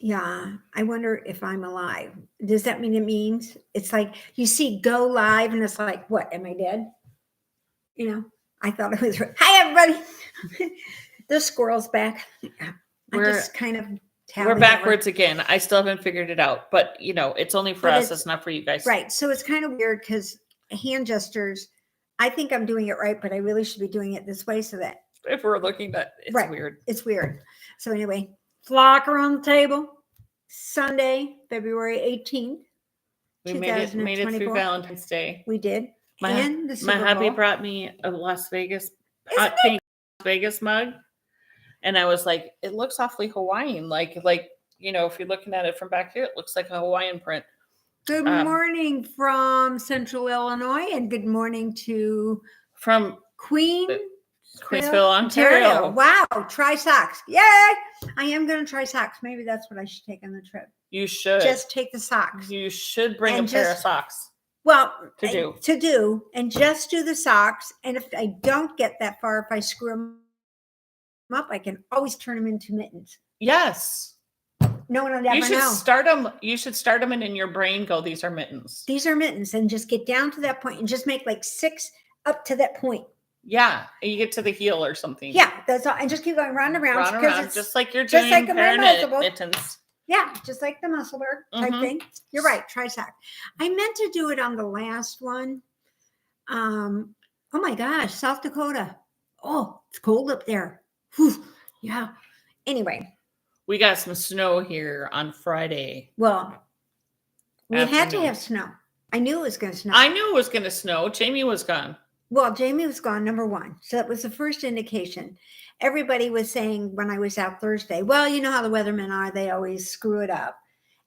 Yeah, I wonder if I'm alive. Does that mean it means it's like you see go live and it's like, what? Am I dead? You know, I thought it was. Hi, everybody. The squirrel's back. I just kind of. We're backwards again. I still haven't figured it out, but it's only for us. It's not for you guys. Right. So it's kind of weird because hand gestures, I think I'm doing it right, but I really should be doing it this way so that. If we're looking at it, it's weird. It's weird. So anyway, flock around the table. Sunday, February 18th. We made it through Valentine's Day. We did. My hubby brought me a Las Vegas hot pink Las Vegas mug. And I was like, it looks awfully Hawaiian. Like, if you're looking at it from back here, it looks like a Hawaiian print. Good morning from Central Illinois, and good morning from Queensville, Ontario. Wow, try socks. Yay! I am going to try socks. Maybe that's what I should take on the trip. You should. Just take the socks. You should bring a pair of socks. Well, to do, and just do the socks. And if I don't get that far, if I screw them up, I can always turn them into mittens. Yes. No one will ever know. You should start them and in your brain go, these are mittens. These are mittens, and just get down to that point and just make like 6 up to that point. Yeah. And you get to the heel or something. Yeah. That's all. And just keep going round and round. Just like you're doing mittens. Yeah. Just like the Musselburgh type thing. You're right. Try socks. I meant to do it on the last one. Oh my gosh. South Dakota. Oh, it's cold up there. Whew. Yeah. Anyway. We got some snow here on Friday. Well, we had to have snow. I knew it was going to snow. I knew it was going to snow. Jamie was gone. Well, Jamie was gone, number one. So that was the first indication. Everybody was saying when I was out Thursday, well, you know how the weathermen are. They always screw it up.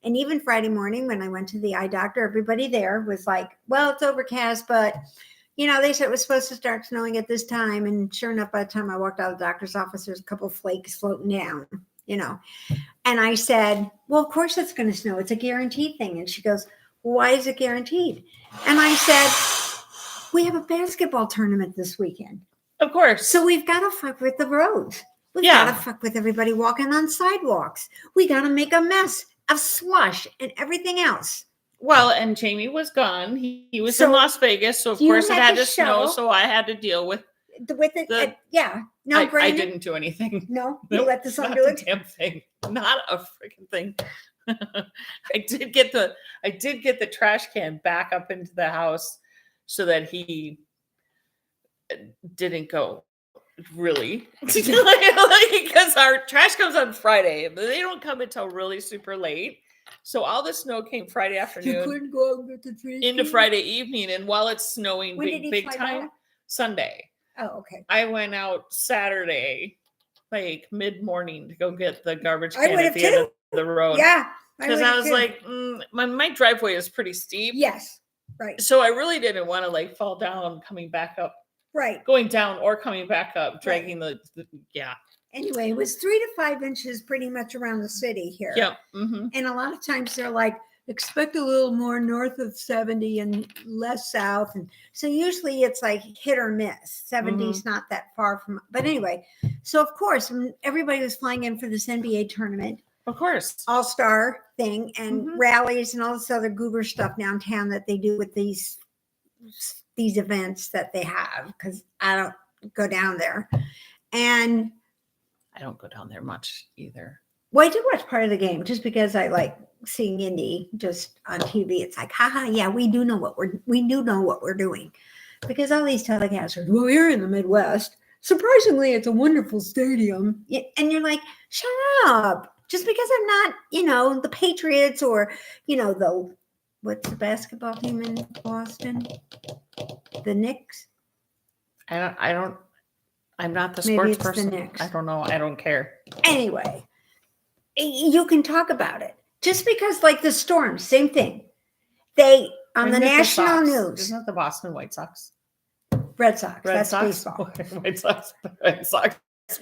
And even Friday morning when I went to the eye doctor, everybody there was like, well, it's overcast, but they said it was supposed to start snowing at this time. And sure enough, by the time I walked out of the doctor's office, there's a couple of flakes floating down, And I said, well, of course it's going to snow. It's a guaranteed thing. And she goes, why is it guaranteed? And I said, we have a basketball tournament this weekend. Of course. So we've got to fuck with the roads. We've got to fuck with everybody walking on sidewalks. We got to make a mess of slush and everything else. Well, and Jamie was gone. He was in Las Vegas. So, of course, it had to snow. So I had to deal with it. Yeah. No, I didn't do anything. No, you let the sun do it? Damn thing. Not a freaking thing. I did get the trash can back up into the house so that he didn't go. Really? Because our trash comes on Friday. They don't come until really super late. So all the snow came Friday afternoon. You couldn't go and get the tree into Friday evening. And while it's snowing big time, Sunday. Oh, okay. I went out Saturday, like mid-morning, to go get the garbage can at the end of the road. Yeah. Because I was like, my driveway is pretty steep. Yes. Right. So I really didn't want to fall down, coming back up. Right. Going down or coming back up, dragging the Anyway, it was 3 to 5 inches pretty much around the city here. Yep. Mm-hmm. And a lot of times they're like, expect a little more north of 70 and less south. And so usually it's like hit or miss. 70 is not that far from. But anyway, so of course, when everybody was flying in for this NBA tournament. Of course. All-star thing and rallies and all this other goober stuff downtown that they do with these events that they have, because I don't go down there. And I don't go down there much either. Well, I do watch part of the game just because I like seeing Indy just on TV. It's like, haha, yeah, we do know what we're doing, because all these telecasters, well, you're in the Midwest. Surprisingly, it's a wonderful stadium. And you're like, shut up. Just because I'm not, the Patriots or, what's the basketball team in Boston? The Knicks? I'm not the sports person. I don't know. I don't care. Anyway, you can talk about it. Just because, like the Storm, same thing. They, on the national news. Isn't it the Boston White Sox? Red Sox. That's baseball. White Sox. Red Sox.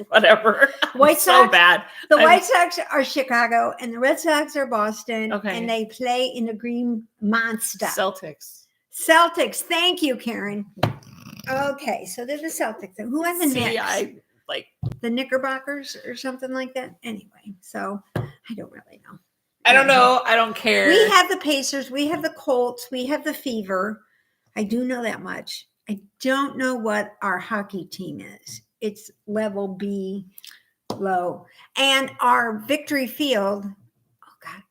Whatever. White Sox. So bad. The White Sox are Chicago and the Red Sox are Boston. Okay. And they play in the Green Monster. Celtics. Thank you, Karen. Okay, so they're the Celtics. Who are the Knicks? I like the Knickerbockers or something like that. Anyway, so I don't really know. I don't know. I don't care. We have the Pacers. We have the Colts. We have the Fever. I do know that much. I don't know what our hockey team is. It's level B, low. And our Victory Field, oh God,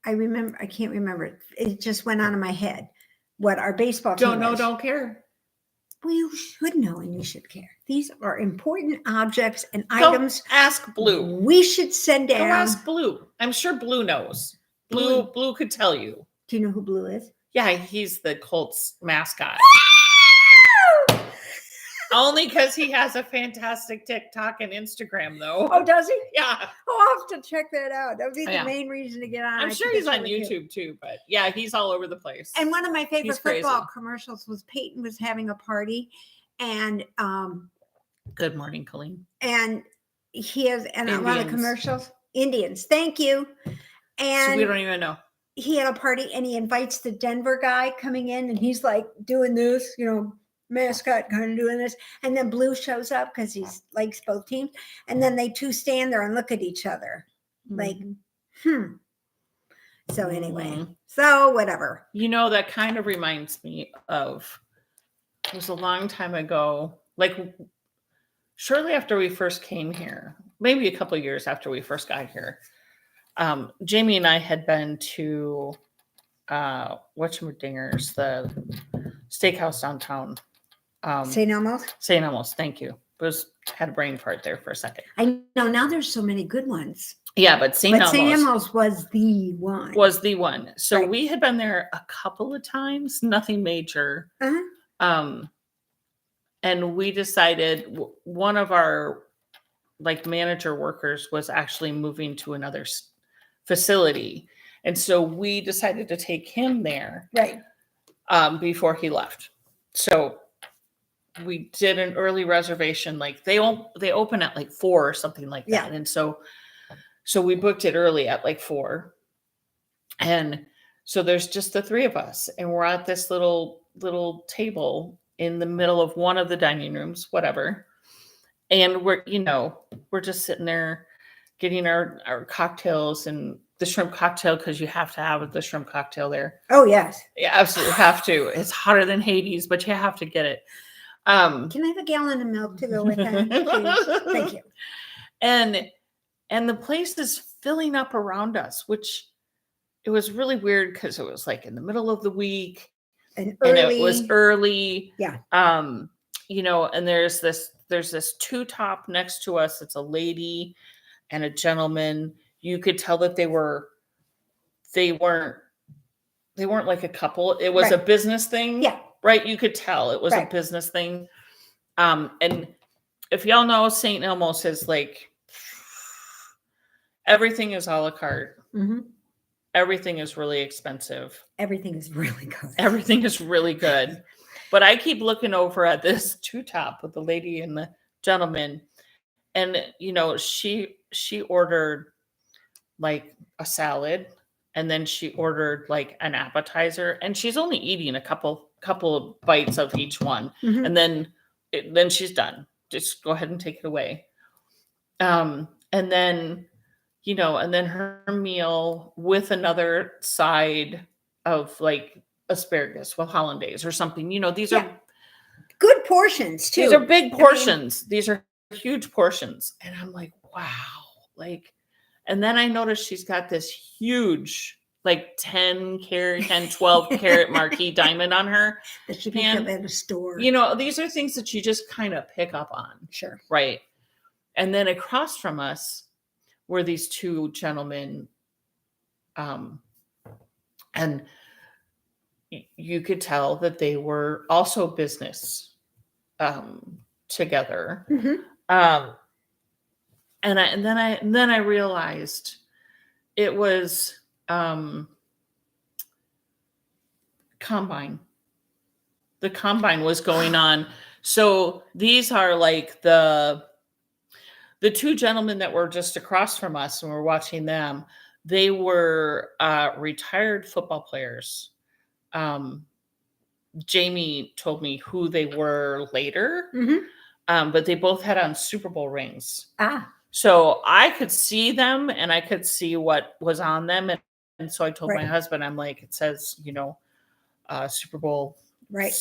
I can't remember it. It just went out of my head what our baseball team Don't know, is. don't care. Well, you should know and you should care. These are important objects and items. Ask Blue. We should send down. Go ask Blue. I'm sure Blue knows. Blue could tell you. Do you know who Blue is? Yeah, he's the Colts mascot. Only because he has a fantastic TikTok and Instagram, though. Oh, does he? Yeah. I'll have to check that out. That would be the main reason to get on. I'm sure he's on YouTube too, but yeah, he's all over the place. And one of my favorite football commercials was Peyton was having a party, and Good morning, Colleen. And he has a lot of commercials. Indians, thank you. And so we don't even know. He had a party, and he invites the Denver guy coming in, and he's like doing this, mascot kind of doing this, and then Blue shows up because he likes both teams, and then they two stand there and look at each other like so anyway, so whatever. That kind of reminds me of, it was a long time ago, like shortly after we first came here, maybe a couple of years after we first got here, Jamie and I had been to whatchamacallits, the steakhouse downtown. St. Elmo's? St. Elmo's, thank you. Had a brain fart there for a second. I know, now there's so many good ones. Yeah, but St. Elmo's was the one. So we had been there a couple of times, nothing major. And we decided one of our manager workers was actually moving to another facility. And so we decided to take him there before he left. So we did an early reservation. They open at 4 or something like that. And so we booked it early at 4. And so there's just the 3 of us, and we're at this little table in the middle of one of the dining rooms, whatever. And we're just sitting there getting our cocktails and the shrimp cocktail, because you have to have the shrimp cocktail there. Oh, yes. You absolutely have to. It's hotter than Hades, but you have to get it. Can I have a gallon of milk to go with that, please? Thank you. And the place is filling up around us, which it was really weird because it was in the middle of the week and it was early. Yeah. And there's this two-top next to us. It's a lady and a gentleman. You could tell that they weren't like a couple. It was a business thing. Yeah. Right. You could tell it was a business thing. And if y'all know, St. Elmo's is everything is a la carte. Mm-hmm. Everything is really expensive. Everything is really good. Everything is really good. But I keep looking over at this two-top with the lady and the gentleman. And, she ordered a salad, and then she ordered an appetizer, and she's only eating a couple of bites of each one. Mm-hmm. And then she's done. Just go ahead and take it away. And then her meal with another side of asparagus with hollandaise or something. These are good portions too. These are big portions. These are huge portions. And I'm like, wow. And then I noticed she's got this huge 10 carat, 10, 12 carat marquee diamond on her. That she picked up at a store. These are things that you just kind of pick up on. Sure. Right. And then across from us were these 2 gentlemen. And you could tell that they were also business together. Mm-hmm. And then I realized it was combine. The combine was going on. So these are the 2 gentlemen that were just across from us, and we're watching them. They were retired football players. Jamie told me who they were later, mm-hmm. But they both had on Super Bowl rings. So I could see them and I could see what was on them. And so I told my Right. husband, I'm like, it says, Super Bowl, Right.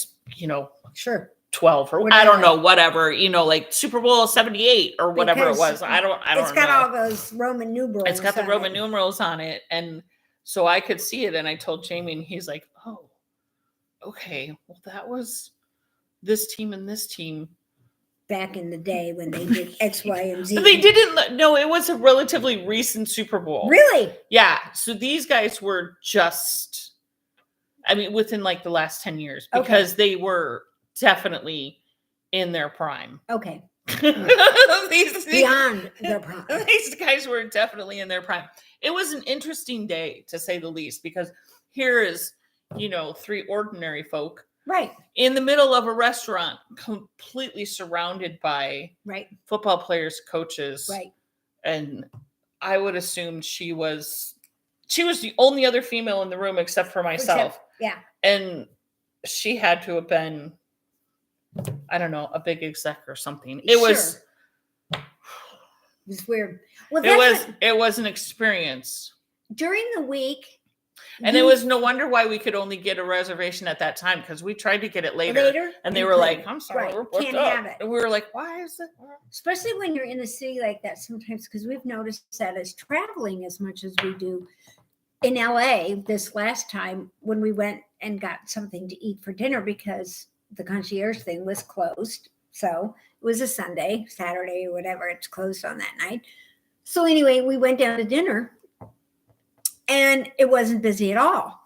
Sure. 12 or Whatever. I don't know, whatever, like Super Bowl 78 or whatever it was. I don't It's got know. all those Roman numerals. It's got the Roman numerals on it. And so I could see it. And I told Jamie, and he's like, oh, okay. Well, that was this team and this team. Back in the day when they did X, Y, and Z. But they didn't. No, it was a relatively recent Super Bowl. Really? Yeah. So these guys were just, within like the last 10 years, because they were definitely in their prime. Okay. Beyond their prime. These guys were definitely in their prime. It was an interesting day, to say the least, because here is, 3 ordinary folk. Right. In the middle of a restaurant, completely surrounded by football players, coaches. Right. And I would assume she was the only other female in the room except for myself. Yeah. And she had to have been, I don't know, a big exec or something. It was weird. Well, it was an experience. During the week. And it was no wonder why we could only get a reservation at that time, because we tried to get it later and they were like, I'm sorry, we're booked up. Have it. And we were like, why is it? Especially when you're in a city like that sometimes, because we've noticed that as traveling as much as we do in LA this last time when we went and got something to eat for dinner because the concierge thing was closed. So it was a Sunday, Saturday, or whatever. It's closed on that night. So anyway, we went down to dinner. And it wasn't busy at all.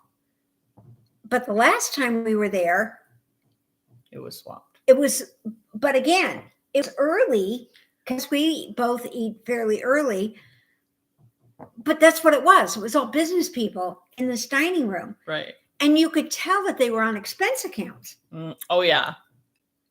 But the last time we were there, it was swamped. But again, it was early because we both eat fairly early. But that's what it was. It was all business people in this dining room. Right. And you could tell that they were on expense accounts. Oh, yeah.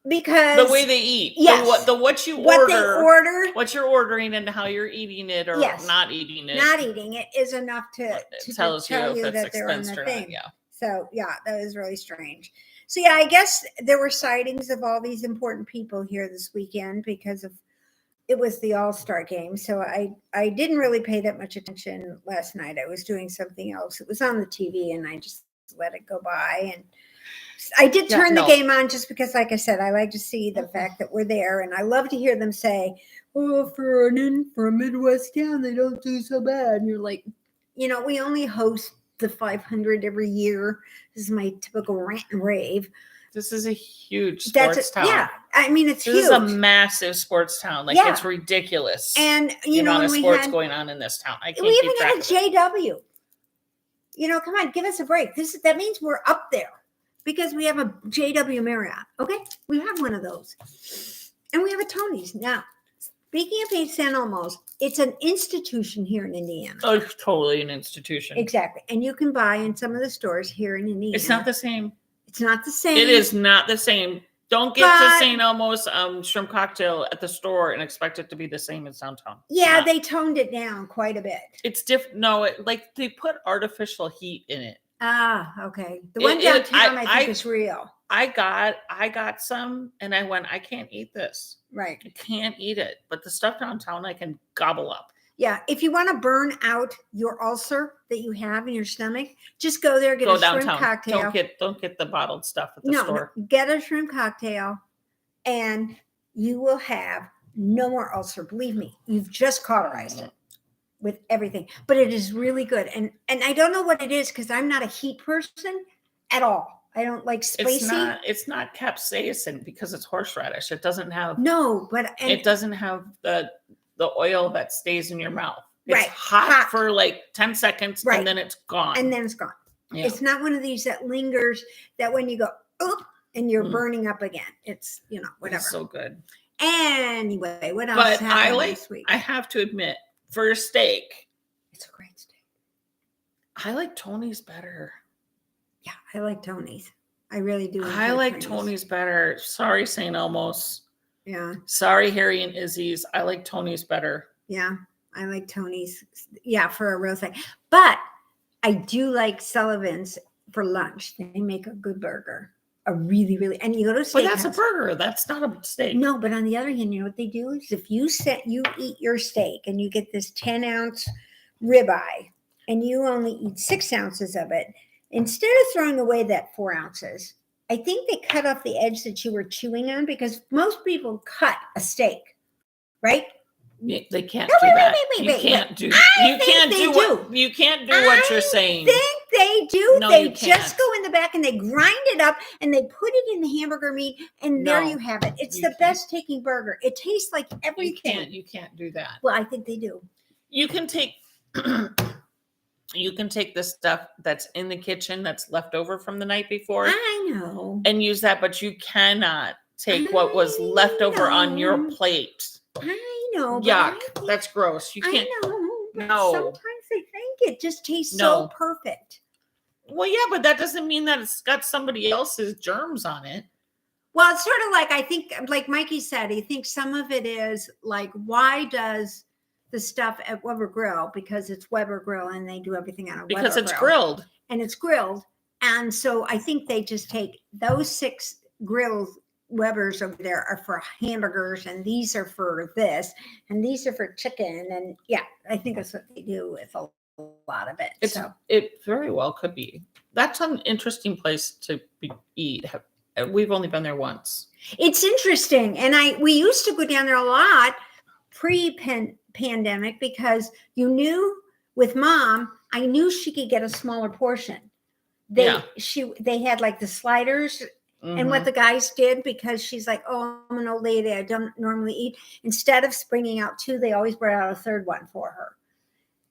Because the way they eat, yes, what you order, what you're ordering, and how you're eating it or not eating it. Not eating it is enough to tell you that they're on the thing. Yeah. So that was really strange. So I guess there were sightings of all these important people here this weekend because it was the All-Star game. So I didn't really pay that much attention last night. I was doing something else. It was on the TV and I just let it go by. And I did turn the game on just because, like I said, I like to see the fact that we're there. And I love to hear them say, oh, for a Midwest town, they don't do so bad. And you're like, we only host the 500 every year. This is my typical rant and rave. This is a huge sports town. Yeah, it's huge. This is a massive sports town. Like, it's ridiculous. And, the amount of sports going on in this town. I can't we keep even track got a JW. Come on, give us a break. That means we're up there. Because we have a JW Marriott, okay? We have one of those. And we have a Tony's. Now, speaking of San Elmo's, it's an institution here in Indiana. Oh, it's totally an institution. Exactly. And you can buy in some of the stores here in Indiana. It's not the same. It's not the same. It is not the same. Don't get to St. Elmo's shrimp cocktail at the store and expect it to be the same as downtown. Yeah, they toned it down quite a bit. It's different. No, they put artificial heat in it. Ah, okay. The one downtown, I think is real. I got some and I went, I can't eat this. Right. I can't eat it. But the stuff downtown I can gobble up. Yeah. If you want to burn out your ulcer that you have in your stomach, just go there, get a shrimp cocktail. Don't get the bottled stuff at the store. No, get a shrimp cocktail and you will have no more ulcer. Believe me, you've just cauterized it. With everything, but it is really good, and I don't know what it is because I'm not a heat person at all. I don't like spicy. It's not capsaicin because it's horseradish. It doesn't have it doesn't have the oil that stays in your mouth. It's hot for like 10 seconds and then it's gone. Yeah. It's not one of these that lingers that when you go oop and you're burning up again. It's whatever. It's so good. Anyway, what else happened this week? I have to admit. For a steak. It's a great steak. I like Tony's better. Yeah, I like Tony's. I really do. I like Tony's better. Sorry, St. Elmo's. Yeah. Sorry, Harry and Izzy's. I like Tony's better. Yeah, I like Tony's. Yeah, for a real steak. But I do like Sullivan's for lunch. They make a good burger. a really, really, and you go to a steakhouse. But that's a burger. That's not a steak. No, but on the other hand, you know what they do is if you eat your steak and you get this 10-ounce ribeye and you only eat 6 ounces of it, instead of throwing away that 4 ounces, I think they cut off the edge that you were chewing on, because most people cut a steak, right? They can't do that. You can't do what you're saying. I think they do. No, They just go in the back and they grind it up and they put it in the hamburger meat, and there you have it. It's the best tasting burger. It tastes like everything. You can't do that. Well, I think they do. You can take the stuff that's in the kitchen that's left over from the night before. I know. And use that, but you cannot take what was left over on your plate. I know. Yuck. That's gross. You can't. I know. But no. Sometimes I think it just tastes so perfect. Well, yeah, but that doesn't mean that it's got somebody else's germs on it. Well, it's sort of like, I think, like Mikey said, he thinks some of it is like, why does the stuff at Weber Grill, because it's Weber Grill and they do everything on a Weber Grill. Because it's grilled. And it's grilled. And so I think they just take those 6 grills. Weber's over there are for hamburgers, and these are for this, and these are for chicken, and yeah, I think that's what they do with a lot of it. It very well could be. That's an interesting place to eat. We've only been there once. It's interesting, and we used to go down there a lot pre-pandemic, because you knew with Mom, I knew she could get a smaller portion. They had like the sliders. And what the guys did, because she's like, oh, I'm an old lady, I don't normally eat. Instead of bringing out 2, they always brought out a 3rd one for her,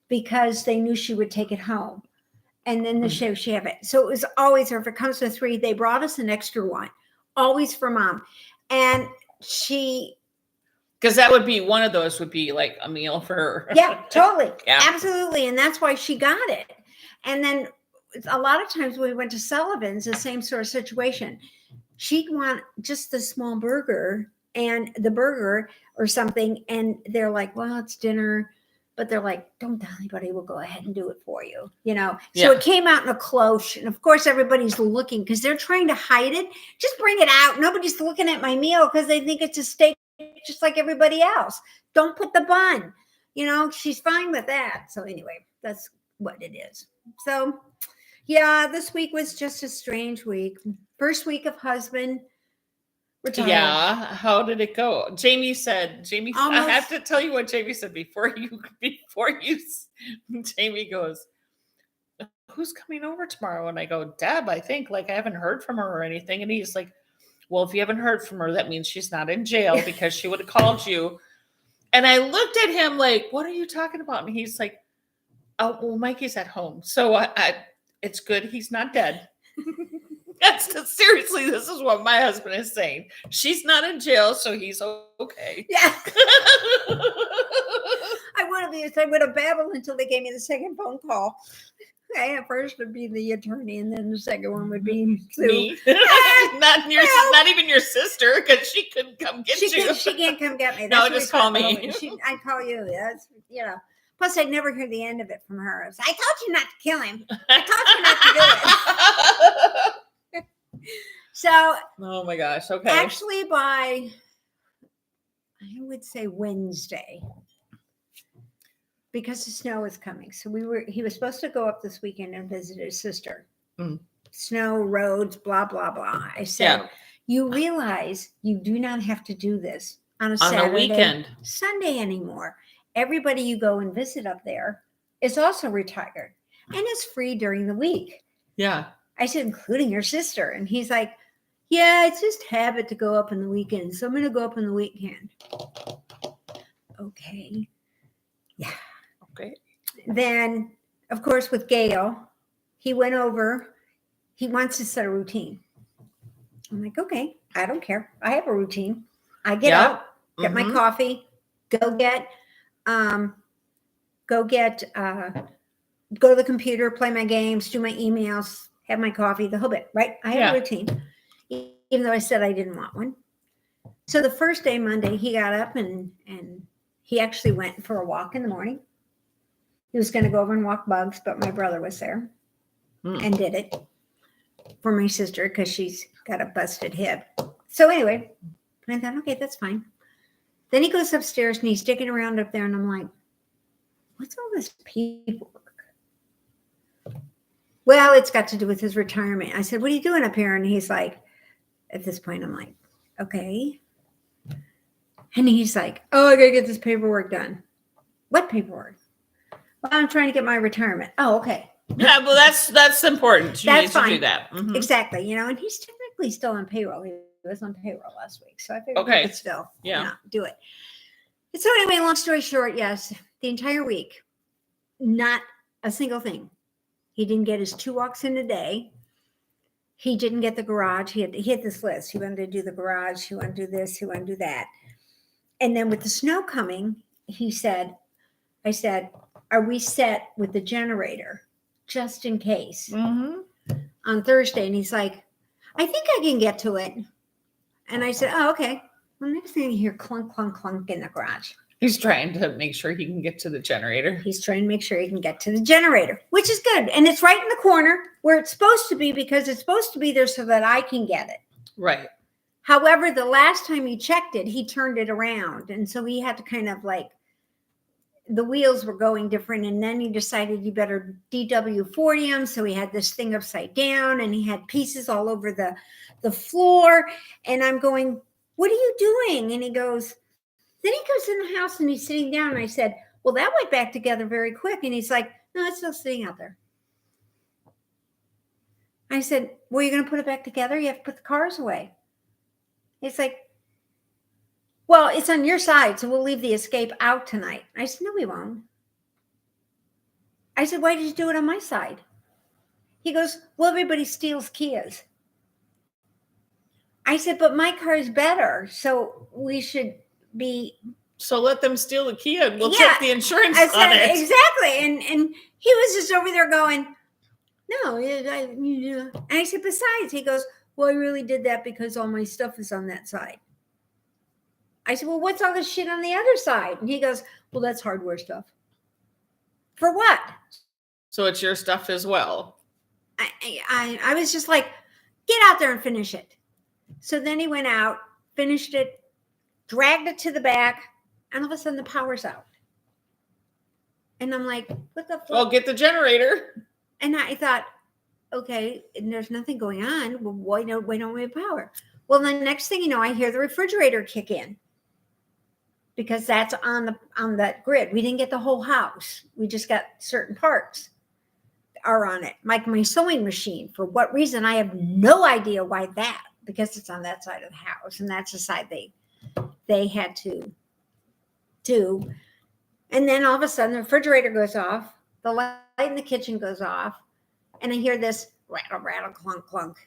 because they knew she would take it home. And then she have it. So it was always, or if it comes to 3, they brought us an extra one, always for Mom. And because that would be one of those would be like a meal for her. Yeah, totally. Yeah. Absolutely. And that's why she got it. And then a lot of times when we went to Sullivan's, the same sort of situation. She'd want just the small burger and the burger or something. And they're like, well, it's dinner. But they're like, don't tell anybody, we'll go ahead and do it for you. So it came out in a cloche. And of course, everybody's looking because they're trying to hide it. Just bring it out. Nobody's looking at my meal because they think it's a steak just like everybody else. Don't put the bun. She's fine with that. So anyway, that's what it is. So yeah, this week was just a strange week. First week of husband retired. Yeah, how did it go? Jamie, I have to tell you what Jamie said before you. Jamie goes, who's coming over tomorrow? And I go, Deb, I think, I haven't heard from her or anything. And he's like, well, if you haven't heard from her, that means she's not in jail, because she would have called you. And I looked at him like, what are you talking about? And he's like, oh, well, Mikey's at home. So it's good he's not dead. Seriously, this is what my husband is saying. She's not in jail, so he's okay. Yeah. I would have babbled until they gave me the second phone call. First would be the attorney, and then the second one would be Sue. Me. Not even your sister, because she couldn't come get you. She can't come get me. No, just call me. I call you. That's Plus, I'd never hear the end of it from her. I told you not to kill him. I told you not to do it. So, oh my gosh. Okay. Actually, by, I would say Wednesday, because the snow was coming. So he was supposed to go up this weekend and visit his sister. Snow, roads, blah, blah, blah. I said, you realize you do not have to do this on a Saturday, weekend, Sunday anymore. Everybody you go and visit up there is also retired and is free during the week. Yeah. I said, including your sister. And he's like, yeah, it's just habit to go up on the weekend. So I'm going to go up on the weekend. Okay. Yeah. Okay. Then, of course, with Gail, he went over. He wants to set a routine. I'm like, okay, I don't care. I have a routine. I get up, get my coffee, go to the computer, play my games, do my emails, have my coffee, the whole bit, right? I have a routine, even though I said I didn't want one. So the first day, Monday, he got up and he actually went for a walk in the morning. He was going to go over and walk bugs, but my brother was there and did it for my sister because she's got a busted hip. So anyway, I thought, okay, that's fine. Then he goes upstairs and he's digging around up there, and I'm like, what's all this paperwork? Well, it's got to do with his retirement. I said, what are you doing up here? And he's like, at this point, I'm like, okay. And he's like, oh, I got to get this paperwork done. What paperwork? Well, I'm trying to get my retirement. Oh, okay. Yeah, well, that's important. You need to do that. Mm-hmm. Exactly. And he's technically still on payroll. He was on payroll last week. So I figured okay. he could still do it. And so anyway, long story short, yes, the entire week, not a single thing. He didn't get his 2 walks in a day. He didn't get the garage. He had this list. He wanted to do the garage. He wanted to do this. He wanted to do that. And then with the snow coming, I said, are we set with the generator just in case on Thursday? And he's like, I think I can get to it. And I said, oh, okay. Well, next thing you hear clunk, clunk, clunk in the garage. He's trying to make sure he can get to the generator. He's trying to make sure he can get to the generator, which is good. And it's right in the corner where it's supposed to be, because it's supposed to be there so that I can get it. Right. However, the last time he checked it, he turned it around. And so he had to kind of like, the wheels were going different. And then he decided you better DW40 him. So he had this thing upside down and he had pieces all over the floor. And I'm going, what are you doing? And he goes, then he comes in the house and he's sitting down. And I said, well, that went back together very quick. And he's like, no, it's still sitting out there. I said, well, you're going to put it back together? You have to put the cars away. It's like, well, it's on your side, so we'll leave the escape out tonight. I said, no, we won't. I said, why did you do it on my side? He goes, well, everybody steals Kias. I said, but my car is better, so we should be. So let them steal the Kia and we'll check the insurance on it. Exactly. And he was just over there going, no. And I said, besides, he goes, well, I really did that because all my stuff is on that side. I said, well, what's all this shit on the other side? And he goes, well, that's hardware stuff. For what? So it's your stuff as well. I was just like, get out there and finish it. So then he went out, finished it, dragged it to the back, and all of a sudden the power's out. And I'm like, what the fuck? Well, get the generator. And I thought, okay, and there's nothing going on. Well, why don't we have power? Well, the next thing you know, I hear the refrigerator kick in. Because that's on that grid. We didn't get the whole house. We just got certain parts are on it. Like my sewing machine. For what reason? I have no idea why that. Because it's on that side of the house. And that's the side they had to do. And then all of a sudden the refrigerator goes off. The light in the kitchen goes off. And I hear this rattle, rattle, clunk, clunk.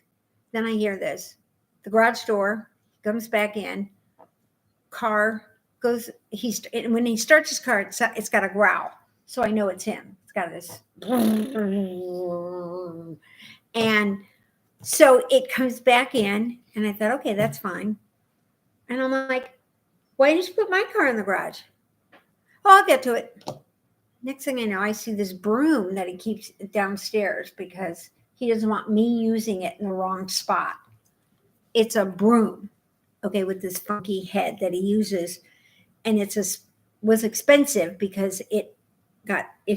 Then I hear this. The garage door comes back in. Car goes, when he starts his car, it's got a growl. So I know it's him. It's got this. And so it comes back in. And I thought, okay, that's fine. And I'm like, why didn't you put my car in the garage? Oh, I'll get to it. Next thing I know, I see this broom that he keeps downstairs because he doesn't want me using it in the wrong spot. It's a broom, okay, with this funky head that he uses. And was expensive because it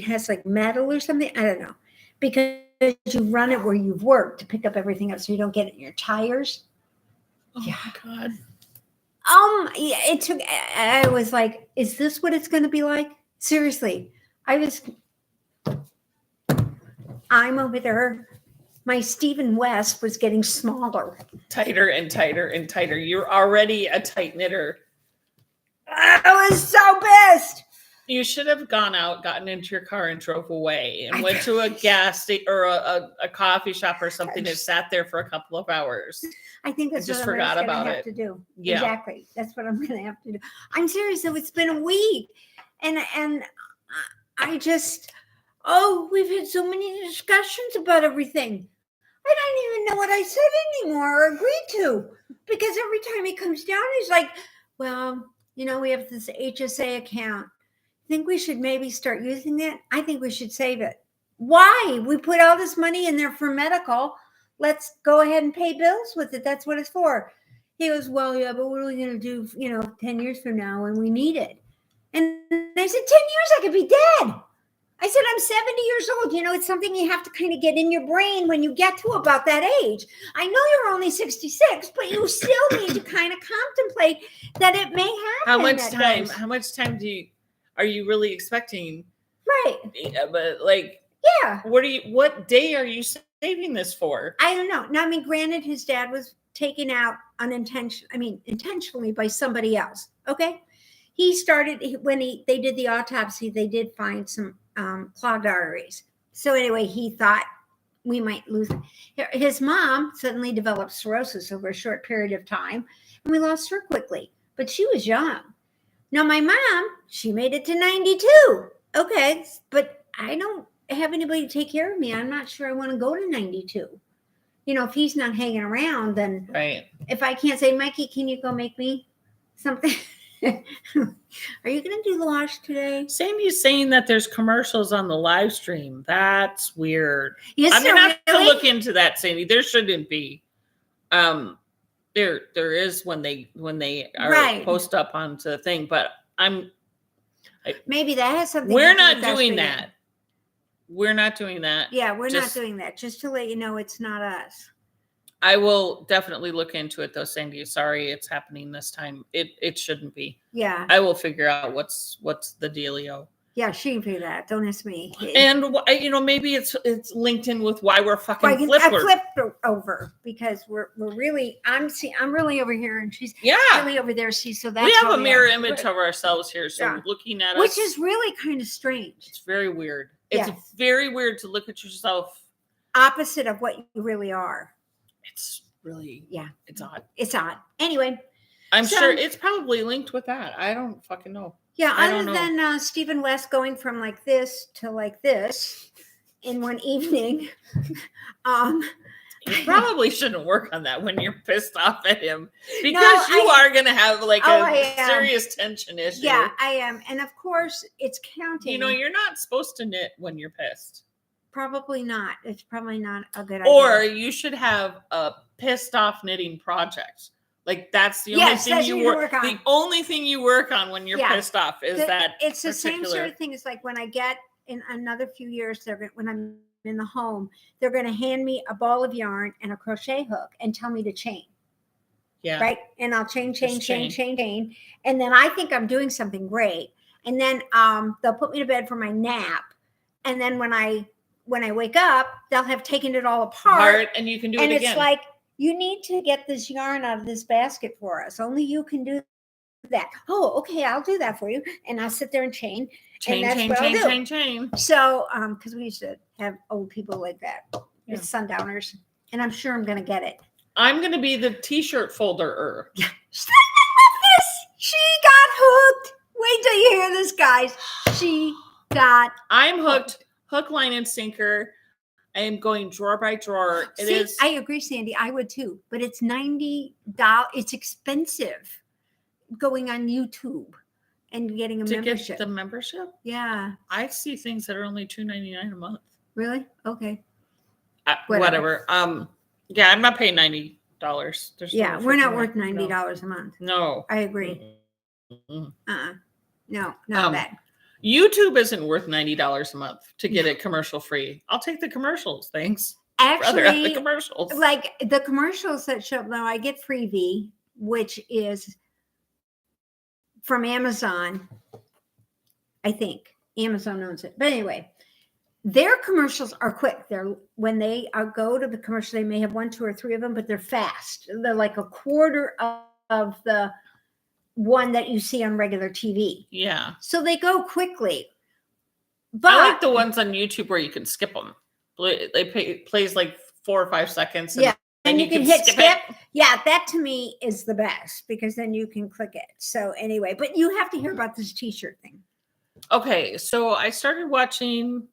has like metal or something. I don't know. Because you run it where you've worked to pick up everything up so you don't get it in your tires. Oh yeah. My God. I was like, is this what it's going to be like? Seriously. I'm over there. My Stephen West was getting smaller. Tighter and tighter and tighter. You're already a tight knitter. I was so pissed. You should have gone out, gotten into your car and drove away and went to a gas station or a coffee shop or something and sat there for a couple of hours. I think that's just what forgot I'm about going to it. have to do. Yeah. Exactly. That's what I'm going to have to do. I'm serious. So it's been a week. And I just, we've had so many discussions about everything. I don't even know what I said anymore or agreed to. Because every time he comes down, he's like, well, we have this HSA account. Think we should maybe start using that? I think we should save it. Why? We put all this money in there for medical. let's go ahead and pay bills with it. That's what it's for. He goes, well, yeah, but what are we going to do, 10 years from now when we need it? And I said, 10 years, I could be dead. I said, I'm 70 years old. It's something you have to kind of get in your brain when you get to about that age. I know you're only 66, but you still need to kind of contemplate that it may happen. How much time are you really expecting? Right. Yeah, but yeah. What day are you saving this for? I don't know. Now, granted, his dad was taken out intentionally by somebody else. Okay. He started when they did the autopsy, they did find some clogged arteries. So anyway, he thought we might lose it. His mom suddenly developed cirrhosis over a short period of time, and we lost her quickly, but she was young. Now, my mom, she made it to 92. Okay, but I don't have anybody to take care of me. I'm not sure I want to go to 92. If he's not hanging around, then right. If I can't say, Mikey, can you go make me something? Are you going to do the wash today? Sammy's saying that there's commercials on the live stream. That's weird. Yes, I'm going to have to look into that, Sandy. There shouldn't be. There is when they are right. post up onto the thing, but maybe that has something. We're not doing that. We're not doing that. Yeah, we're not doing that. Just to let you know, it's not us. I will definitely look into it, though, Sandy. Sorry, it's happening this time. It shouldn't be. Yeah. I will figure out what's the dealio. Yeah, she can figure that. Don't ask me. And maybe it's linked in with why we're fucking flipped over because we're really. I'm really over here, and she's really over there. So that's we have a mirror image of ourselves here. So looking at us, which is really kind of strange. It's very weird. It's very weird to look at yourself opposite of what you really are. It's really, it's odd. It's odd. Anyway. I'm sure it's probably linked with that. I don't fucking know. Yeah, other than Stephen West going from like this to like this in one evening. You probably shouldn't work on that when you're pissed off at him because you are going to have a serious tension issue. Yeah, I am. And of course, it's counting. You're not supposed to knit when you're pissed. Probably not. It's probably not a good idea. Or you should have a pissed off knitting project. That's the only thing you work on. The only thing you work on when you're pissed off is that. It's the same sort of thing. It's like when I get in another few years, when I'm in the home, they're going to hand me a ball of yarn and a crochet hook and tell me to chain. Yeah. Right. And I'll chain. And then I think I'm doing something great. And then they'll put me to bed for my nap. And then when I wake up, they'll have taken it all apart. And you can do it again. And it's like, you need to get this yarn out of this basket for us. Only you can do that. Oh, okay, I'll do that for you. And I'll sit there and chain. Chain. So, because we used to have old people like that. It's sundowners. And I'm sure I'm going to get it. I'm going to be the t-shirt folder. Yeah. She got hooked. Wait till you hear this, guys. I'm hooked. Hook, line, and sinker. I am going drawer by drawer. I agree, Sandy. I would too. But it's $90. It's expensive going on YouTube and getting a membership. Get the membership? Yeah. I see things that are only $2.99 a month. Really? Okay. Whatever. Yeah, I'm not paying $90. We're not worth $90 a month. No. I agree. No, not that. YouTube isn't worth $90 a month to get it commercial free. I'll take the commercials. Thanks. Actually, the commercials. Like the commercials that show up now, I get Freebie, which is from Amazon. I think Amazon owns it. But anyway, their commercials are quick. When they go to the commercial, they may have 1, 2, or 3 of them, but they're fast. They're like a quarter of the one that you see on regular TV. Yeah. So they go quickly. But I like the ones on YouTube where you can skip them. They plays like 4 or 5 seconds. And you can hit skip. Yeah, that to me is the best because then you can click it. So anyway, but you have to hear about this t-shirt thing. Okay, so I started watching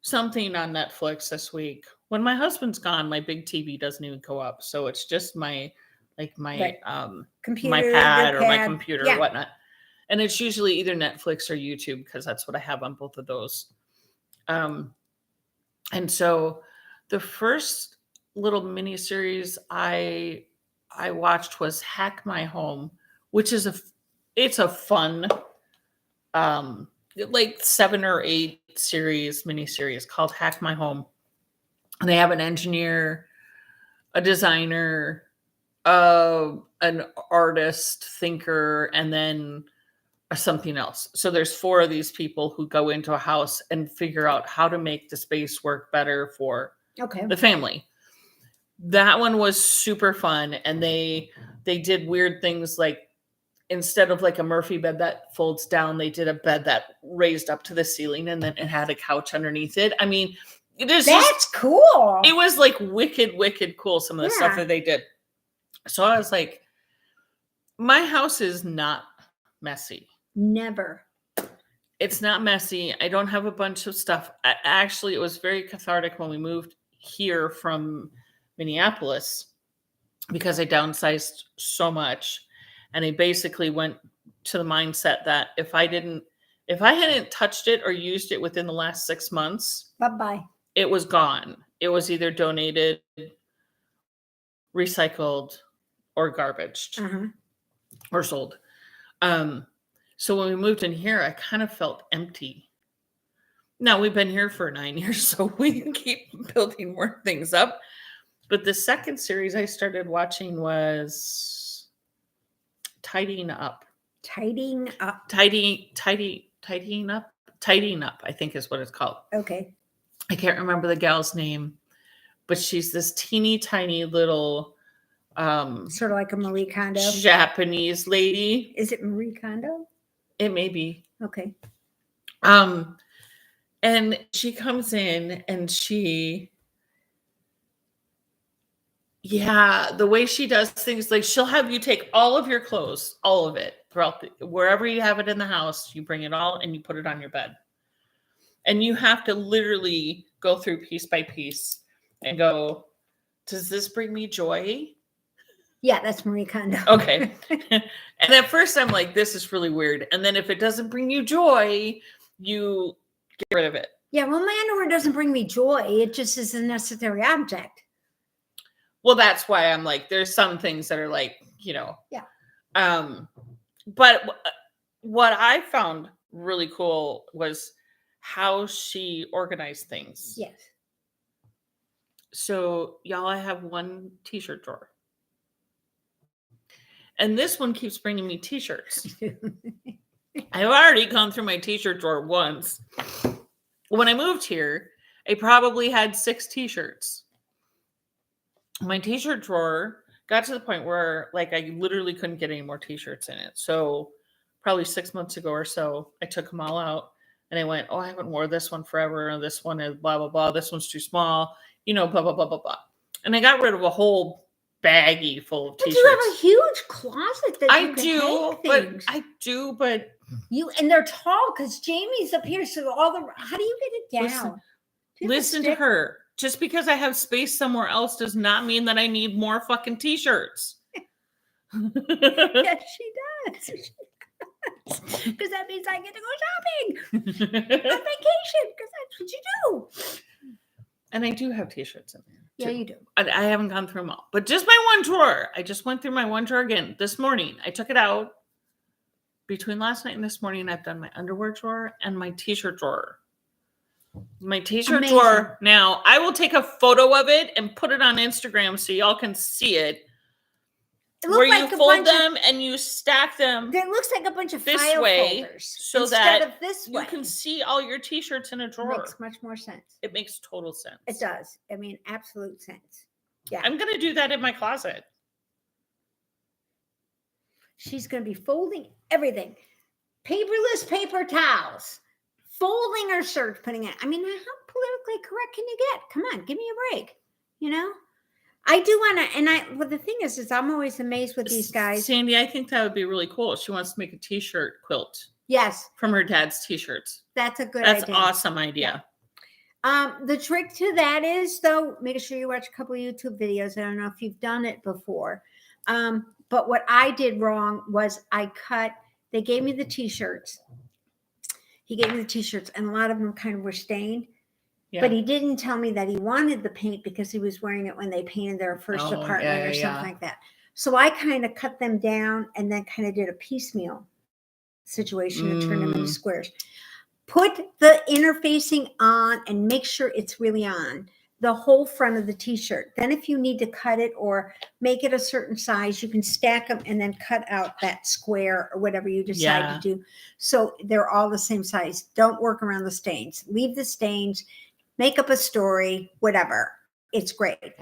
something on Netflix this week. When my husband's gone, my big TV doesn't even go up. So it's just my computer, my pad or my computer or whatnot. And it's usually either Netflix or YouTube because that's what I have on both of those. And so the first little mini series I watched was Hack My Home, which is it's a fun like 7 or 8 mini series called Hack My Home. And they have an engineer, a designer, an artist, thinker, and then something else. So there's 4 of these people who go into a house and figure out how to make the space work better for the family. That one was super fun, and they did weird things, like instead of like a Murphy bed that folds down, they did a bed that raised up to the ceiling, and then it had a couch underneath it. I mean, that's cool. It was like wicked cool, some of the stuff that they did. So I was like, my house is not messy. Never. It's not messy. I don't have a bunch of stuff. Actually, it was very cathartic when we moved here from Minneapolis, because I downsized so much, and I basically went to the mindset that if I hadn't touched it or used it within the last 6 months, bye-bye, it was gone. It was either donated, recycled, or garbaged, or sold. So when we moved in here, I kind of felt empty. Now we've been here for 9 years, so we can keep building more things up. But the second series I started watching was Tidying Up. Tidying Up, I think is what it's called. Okay. I can't remember the gal's name, but she's this teeny tiny little sort of like a Marie Kondo Japanese lady. Is it Marie Kondo? It may be. Okay. And she comes in and the way she does things, like she'll have you take all of your clothes, all of it, throughout wherever you have it in the house, you bring it all and you put it on your bed. And you have to literally go through piece by piece and go, does this bring me joy? Yeah, that's Marie Kondo. Okay. And at first I'm like, this is really weird. And then if it doesn't bring you joy, you get rid of it. Yeah, well, my underwear doesn't bring me joy. It just is a necessary object. Well, that's why I'm like, there's some things that are like, Yeah. But what I found really cool was how she organized things. Yes. So y'all, I have one t-shirt drawer. And this one keeps bringing me t-shirts. I've already gone through my t-shirt drawer once. When I moved here, I probably had 6 t-shirts. My t-shirt drawer got to the point where like I literally couldn't get any more t-shirts in it. So probably 6 months ago or so, I took them all out and I went, oh, I haven't worn this one forever. This one is blah, blah, blah. This one's too small, blah, blah, blah, blah, blah. And I got rid of a whole baggie full of t-shirts. You have a huge closet that I do, but and they're tall because Jamie's up here. So how do you get it down? Listen to her. Just because I have space somewhere else does not mean that I need more fucking t-shirts. Yes, she does. Because that means I get to go shopping on vacation, because that's what you do. And I do have t-shirts in there. Yeah, you do. I haven't gone through them all. But just my one drawer. I just went through my one drawer again this morning. I took it out. Between last night and this morning, I've done my underwear drawer and my t-shirt drawer. My t-shirt drawer. Now, I will take a photo of it and put it on Instagram so y'all can see it. Where like you fold them and you stack them. It looks like a bunch of this file way, folders so that you can see all your t-shirts in a drawer. It makes much more sense. It makes total sense. It does. I mean, absolute sense. Yeah. I'm going to do that in my closet. She's going to be folding everything. Paperless paper towels. Folding her shirts, putting it. I mean, how politically correct can you get? Come on, give me a break. I do want to, and the thing is I'm always amazed with these guys. Sandy, I think that would be really cool. She wants to make a t-shirt quilt. Yes. From her dad's t-shirts. That's a good idea. That's an awesome idea. Yeah. The trick to that is, though, make sure you watch a couple of YouTube videos. I don't know if you've done it before. But what I did wrong was they gave me the t-shirts. He gave me the t-shirts, and a lot of them kind of were stained. But he didn't tell me that he wanted the paint because he was wearing it when they painted their first apartment or something like that. So I kind of cut them down and then kind of did a piecemeal situation and turned them into squares. Put the interfacing on and make sure it's really on the whole front of the t-shirt. Then if you need to cut it or make it a certain size, you can stack them and then cut out that square or whatever you decide to do. So they're all the same size. Don't work around the stains. Leave the stains, make up a story, whatever. It's great.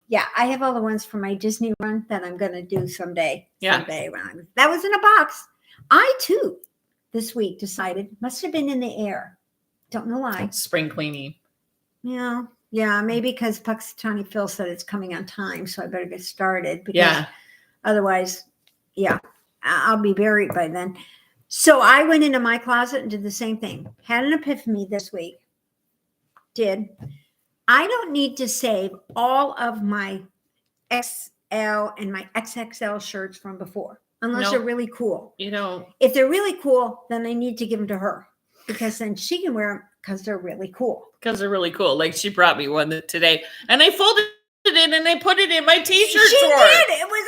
Yeah, I have all the ones for my Disney run that I'm going to do someday. Someday that was in a box. I too, this week decided, must have been in the air. Don't know why. Spring cleaning. Yeah, maybe because Puxatawny Phil said it's coming on time, so I better get started. Because otherwise, I'll be buried by then. So I went into my closet and did the same thing. Had an epiphany this week. I don't need to save all of my XL and my XXL shirts from before, unless they're really cool. If they're really cool, then I need to give them to her because then she can wear them because they're really cool. Like she brought me one today and I folded it and I put it in my t-shirt drawer. She did. It was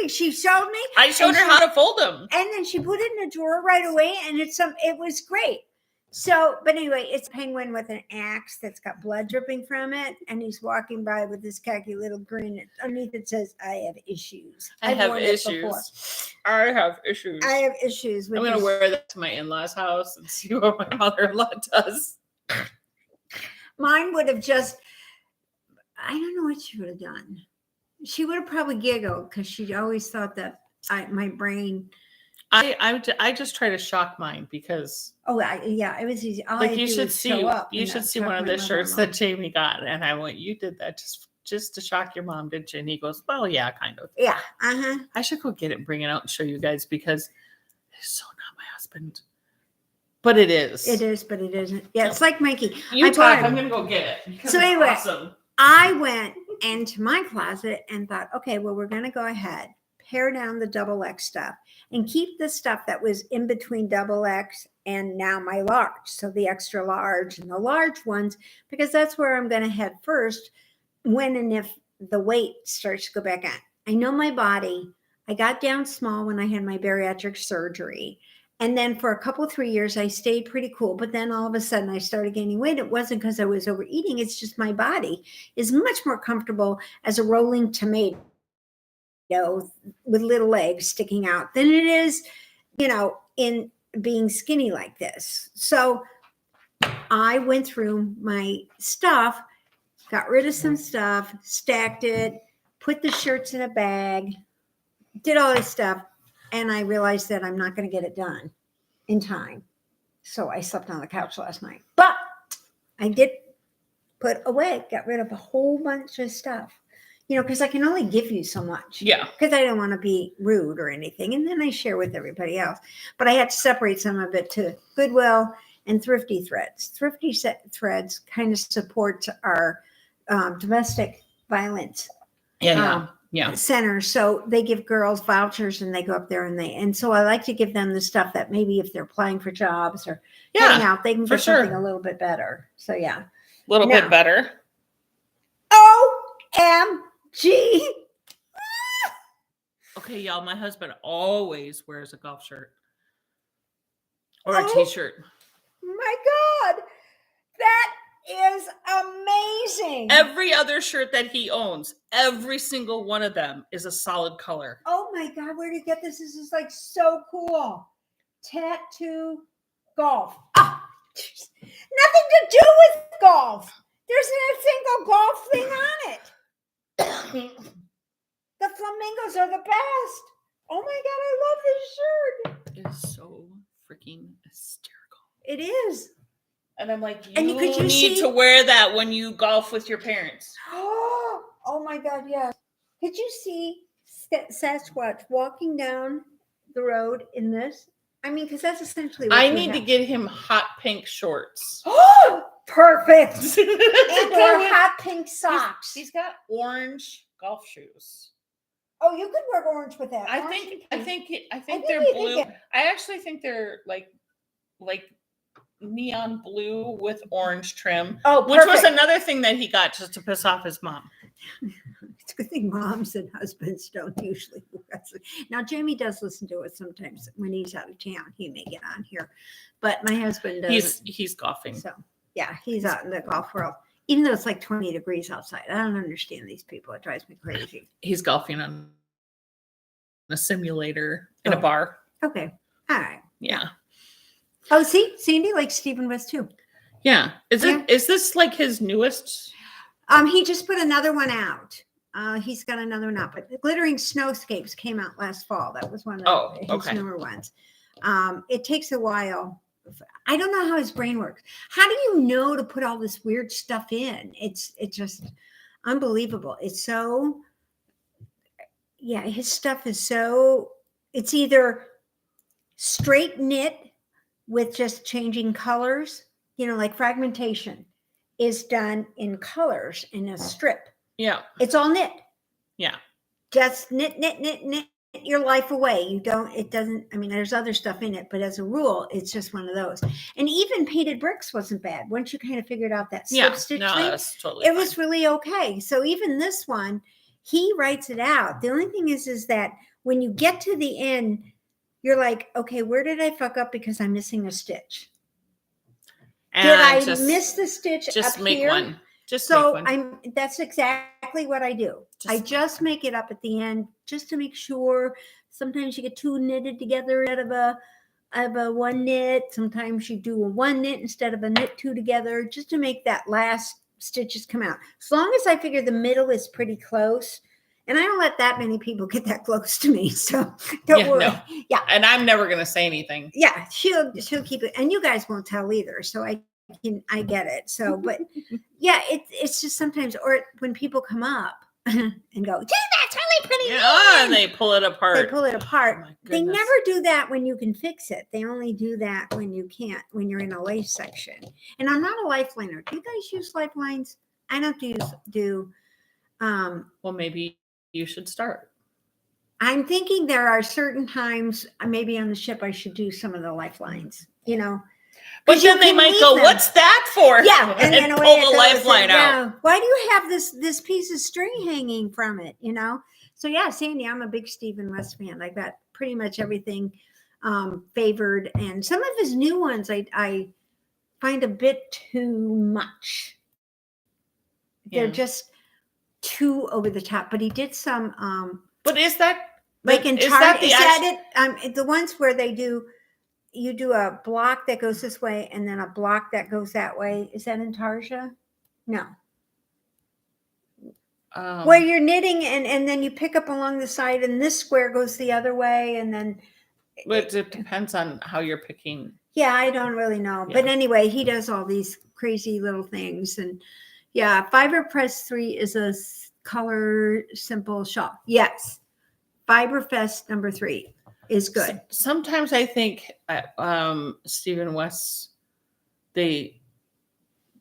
amazing. She showed me. I showed her how to fold them. And then she put it in a drawer right away and it was great. So, but anyway, it's a penguin with an axe that's got blood dripping from it. And he's walking by with this khaki little grin. Underneath it says, I have issues. I have issues. I'm going to wear that to my in-laws' house and see what my mother-in-law does. Mine would have just, I don't know what she would have done. She would have probably giggled because she always thought that my brain. I just try to shock mine because. Oh, it was easy. All like you should see one of the shirts that Jamie got, and I went, "You did that just to shock your mom, didn't you?" And he goes, "Well, yeah, kind of." Yeah. I should go get it and bring it out and show you guys because it's so not my husband. But it is. It is, but it isn't. Yeah, it's like Mikey. You talk. I'm gonna go get it. So anyway, awesome. I went into my closet and thought, okay, well, we're gonna go ahead, pare down the double X stuff, and keep the stuff that was in between double X and now my large. So the extra large and the large ones, because that's where I'm gonna head first when and if the weight starts to go back on. I know my body. I got down small when I had my bariatric surgery. And then for a couple, 3 years, I stayed pretty cool. But then all of a sudden I started gaining weight. It wasn't because I was overeating. It's just my body is much more comfortable as a rolling tomato with little legs sticking out than it is, in being skinny like this. So I went through my stuff, got rid of some stuff, stacked it, put the shirts in a bag, did all this stuff. And I realized that I'm not going to get it done in time. So I slept on the couch last night. But I did got rid of a whole bunch of stuff. Because I can only give you so much. Yeah. Because I don't want to be rude or anything. And then I share with everybody else. But I had to separate some of it to Goodwill and Thrifty Threads. Thrifty Threads kind of supports our domestic violence. Center. So they give girls vouchers and they go up there and so I like to give them the stuff that maybe if they're applying for jobs or heading out, they can get something a little bit better. So a little bit better. OMG. Okay, y'all, my husband always wears a golf shirt or a t-shirt. My God. That is amazing. Every other shirt that he owns, every single one of them is a solid color. Oh my God, where did you get this? This is like so cool. Tattoo golf. Nothing to do with golf. There's not a single golf thing on it. The flamingos are the best. Oh my God, I love this shirt. It is so freaking hysterical. It is. And I'm like, you need to wear that when you golf with your parents. Oh my God, yes. Could you see Sasquatch walking down the road in this? I mean, because that's essentially what I need to get him hot pink shorts. Perfect. And wear hot pink socks. He's got orange golf shoes. Oh, you could wear orange with that. I think they're blue. I actually think they're like neon blue with orange trim. Oh, which was perfect. another thing that he got just to piss off his mom. It's a good thing moms and husbands don't usually. Now, Jamie does listen to it sometimes when he's out of town. He may get on here, but my husband does. He's golfing. So yeah, he's out in the golf world. Even though it's like 20 degrees outside, I don't understand these people. It drives me crazy. He's golfing on a simulator in a bar. Okay, all right. Yeah. Oh, see, Sandy likes Stephen West too. Yeah. Is this like his newest? He just put another one out. He's got another one out, but the Glittering Snowscapes came out last fall. That was one of his newer ones. It takes a while. I don't know how his brain works. How do you know to put all this weird stuff in? It's just unbelievable. It's so, yeah, his stuff is so, it's either straight knit with just changing colors, like fragmentation is done in colors in a strip. Yeah. It's all knit. Yeah. Just knit your life away. There's other stuff in it, but as a rule, it's just one of those. And even painted bricks wasn't bad. Once you kind of figured out that slip stitch thing, that's totally it was really okay. So even this one, he writes it out. The only thing is that when you get to the end, you're like, okay, where did I fuck up because I'm missing a stitch? Did I miss the stitch just up make here? One. Just so make one. That's exactly what I do. I just make it up at the end just to make sure. Sometimes you get two knitted together out of a one knit. Sometimes you do a one knit instead of a knit two together, just to make that last stitches come out. As long as I figure the middle is pretty close. And I don't let that many people get that close to me. So don't worry. No. Yeah. And I'm never going to say anything. Yeah. She'll keep it. And you guys won't tell either. So I get it. So, but yeah, it's just sometimes, or when people come up and go, dude, that's really pretty. Yeah, and they pull it apart. Oh, they never do that when you can fix it. They only do that when you can't, when you're in a lace section. And I'm not a lifeliner. Do you guys use lifelines? I don't do. Well, maybe you should start. I'm thinking there are certain times, maybe on the ship, I should do some of the lifelines, But then they might go, what's that for? Yeah. And pull the lifeline out. Why do you have this piece of string hanging from it? So yeah, Sandy, I'm a big Stephen West fan. I got pretty much everything favored. And some of his new ones I find a bit too much. They're just too over the top. But he did some but is that like in chart? Is that it? The ones where you do a block that goes this way and then a block that goes that way. Is that in Tarja? No. Where you're knitting and then you pick up along the side and this square goes the other way and then. But it depends on how you're picking. Yeah, I don't really know. Yeah. But anyway, he does all these crazy little things. And yeah, Fiber Press 3 is a color simple shawl. Yes. Fiber Fest number 3. Is good. Sometimes I think Stephen West, they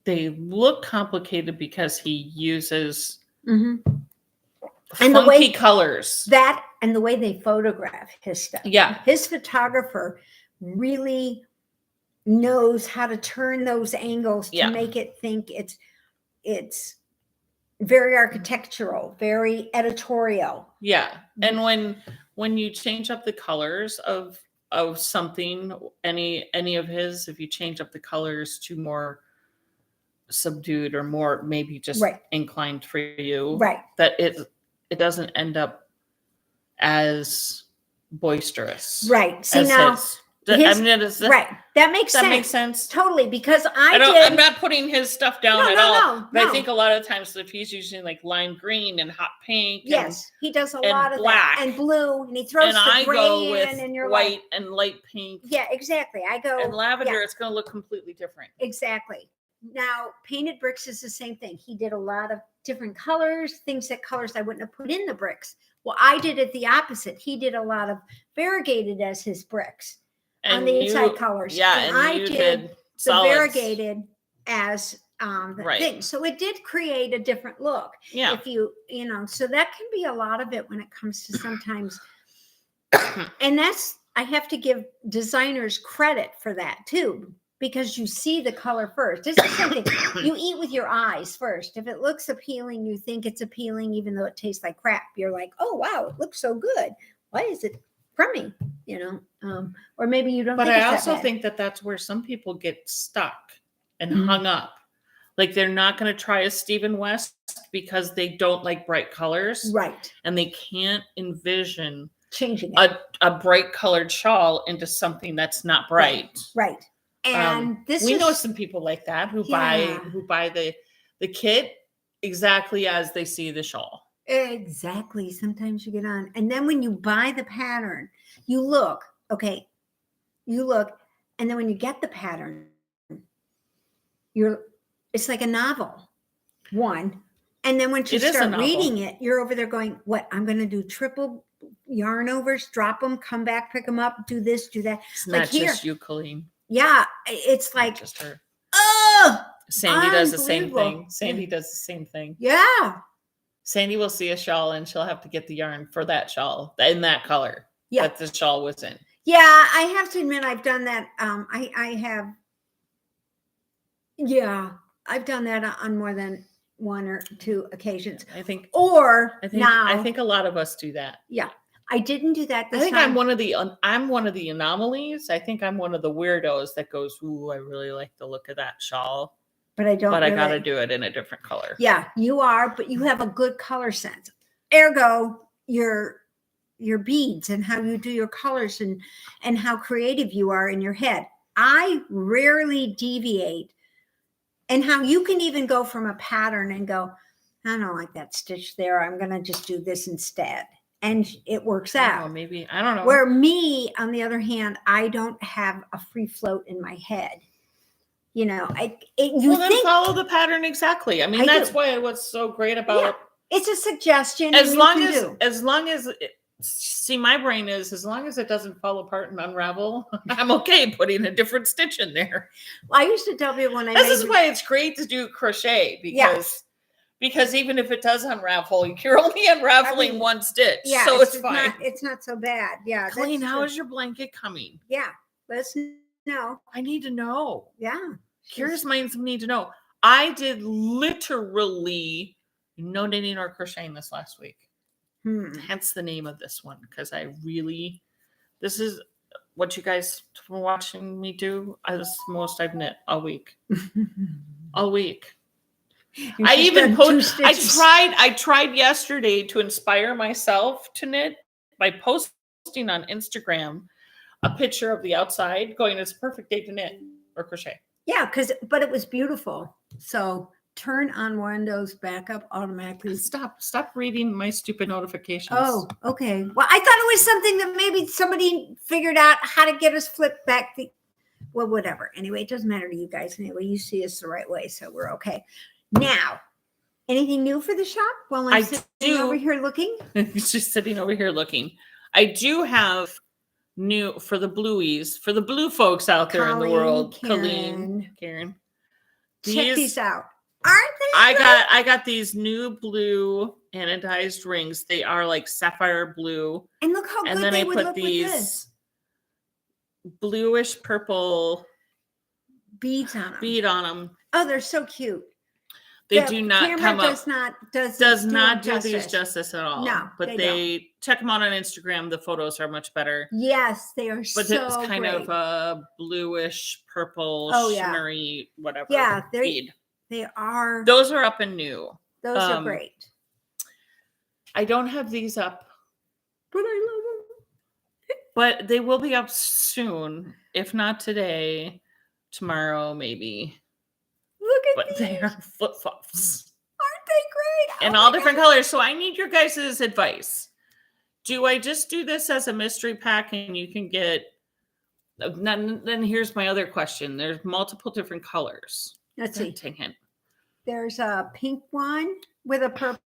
look complicated because he uses funky colors. That and the way they photograph his stuff. Yeah. His photographer really knows how to turn those angles to make it think it's very architectural, very editorial. Yeah. And when you change up the colors of something, any of his, if you change up the colors to more subdued or more maybe just inclined for you, that it doesn't end up as boisterous. Right. See now. That makes sense. That makes sense. Totally, because I'm not putting his stuff down at all. But I think a lot of times if he's using like lime green and hot pink, he does a lot of black that, and blue, and he throws the gray in, and you're white and light pink. Yeah, exactly. I go and lavender. It's going to look completely different. Exactly. Now, Painted Bricks is the same thing. He did a lot of different colors, colors I wouldn't have put in the bricks. Well, I did it the opposite. He did a lot of variegated as his bricks. On the inside colors. Yeah, and I did the variegated as the thing. So it did create a different look. Yeah. If so that can be a lot of it when it comes to sometimes. And I have to give designers credit for that too. because you see the color first. It's the same thing. You eat with your eyes first. If it looks appealing, you think it's appealing, even though it tastes like crap. You're like, oh, wow, it looks so good. Why is it crummy? Or maybe you don't. But I also think that that's where some people get stuck and hung up. Like they're not going to try a Stephen West because they don't like bright colors. Right. And they can't envision changing it. A bright colored shawl into something that's not bright. Right. And we know some people like that who buy the kit exactly as they see the shawl. Exactly. Sometimes you get on. And then when you buy the pattern, you look, and then when you get the pattern, it's like a novel. One. And then once you start reading it, you're over there going, what? I'm going to do triple yarn overs, drop them, come back, pick them up, do this, do that. It's like not just you, Colleen. Yeah. It's like, just her. Oh, Sandy does the same thing. Sandy does the same thing. Yeah. Sandy will see a shawl and she'll have to get the yarn for that shawl in that color that the shawl was in. Yeah, I have to admit I've done that. I've done that on more than one or two occasions. I think a lot of us do that. Yeah. I didn't do that this time. I'm one of the anomalies. I think I'm one of the weirdos that goes, ooh, I really like the look of that shawl. But I don't. But I got to do it in a different color. Yeah, you are, but you have a good color sense. Ergo, your beads and how you do your colors and how creative you are in your head. I rarely deviate. And how you can even go from a pattern and go, I don't like that stitch there. I'm going to just do this instead. And it works out. Maybe, I don't know. Where me, on the other hand, I don't have a free float in my head. Follow the pattern exactly. I mean, that's why what's so great about it's a suggestion. As long as see, my brain is as long as it doesn't fall apart and unravel, I'm okay putting a different stitch in there. Well, I used to tell people when this is why it's great to do crochet because even if it does unravel, you're only unraveling one stitch. Yeah, so it's fine. It's not so bad. Yeah. Colleen, how is your blanket coming? Yeah. Let's know. I need to know. Yeah. Curious minds need to know. I did literally no knitting or crocheting this last week. Hence the name of this one, because this is what you guys were watching me do. This is the most I've knit all week. All week. I even I tried yesterday to inspire myself to knit by posting on Instagram a picture of the outside going, it's a perfect day to knit or crochet. Yeah, but it was beautiful. So turn on Windows backup automatically. Stop reading my stupid notifications. Oh, okay. Well, I thought it was something that maybe somebody figured out how to get us flipped back. Whatever. Anyway, it doesn't matter to you guys. Anyway, you see us the right way, so we're okay. Now, anything new for the shop while I'm sitting over here looking? It's just sitting over here looking. I do have new for the blueies, for the blue folks out there in the world. Karen. Check these out. Aren't they? I got these new blue anodized rings. They are like sapphire blue. And look how good they would look with this. Bluish purple bead on them. Oh, they're so cute. They do not come up. Does not do these justice at all. No, but they check them out on Instagram. The photos are much better. Yes, they are. But it's kind of a bluish purple, shimmery, whatever. Yeah, bead. They are. Those are up and new. Those are great. I don't have these up, but I love them. But they will be up soon, if not today, tomorrow maybe. Look at these. They are flip-flops. Aren't they great? In all different colors. So I need your guys' advice. Do I just do this as a mystery pack and you can get... Then here's my other question. There's multiple different colors. Let's see. There's a pink one with a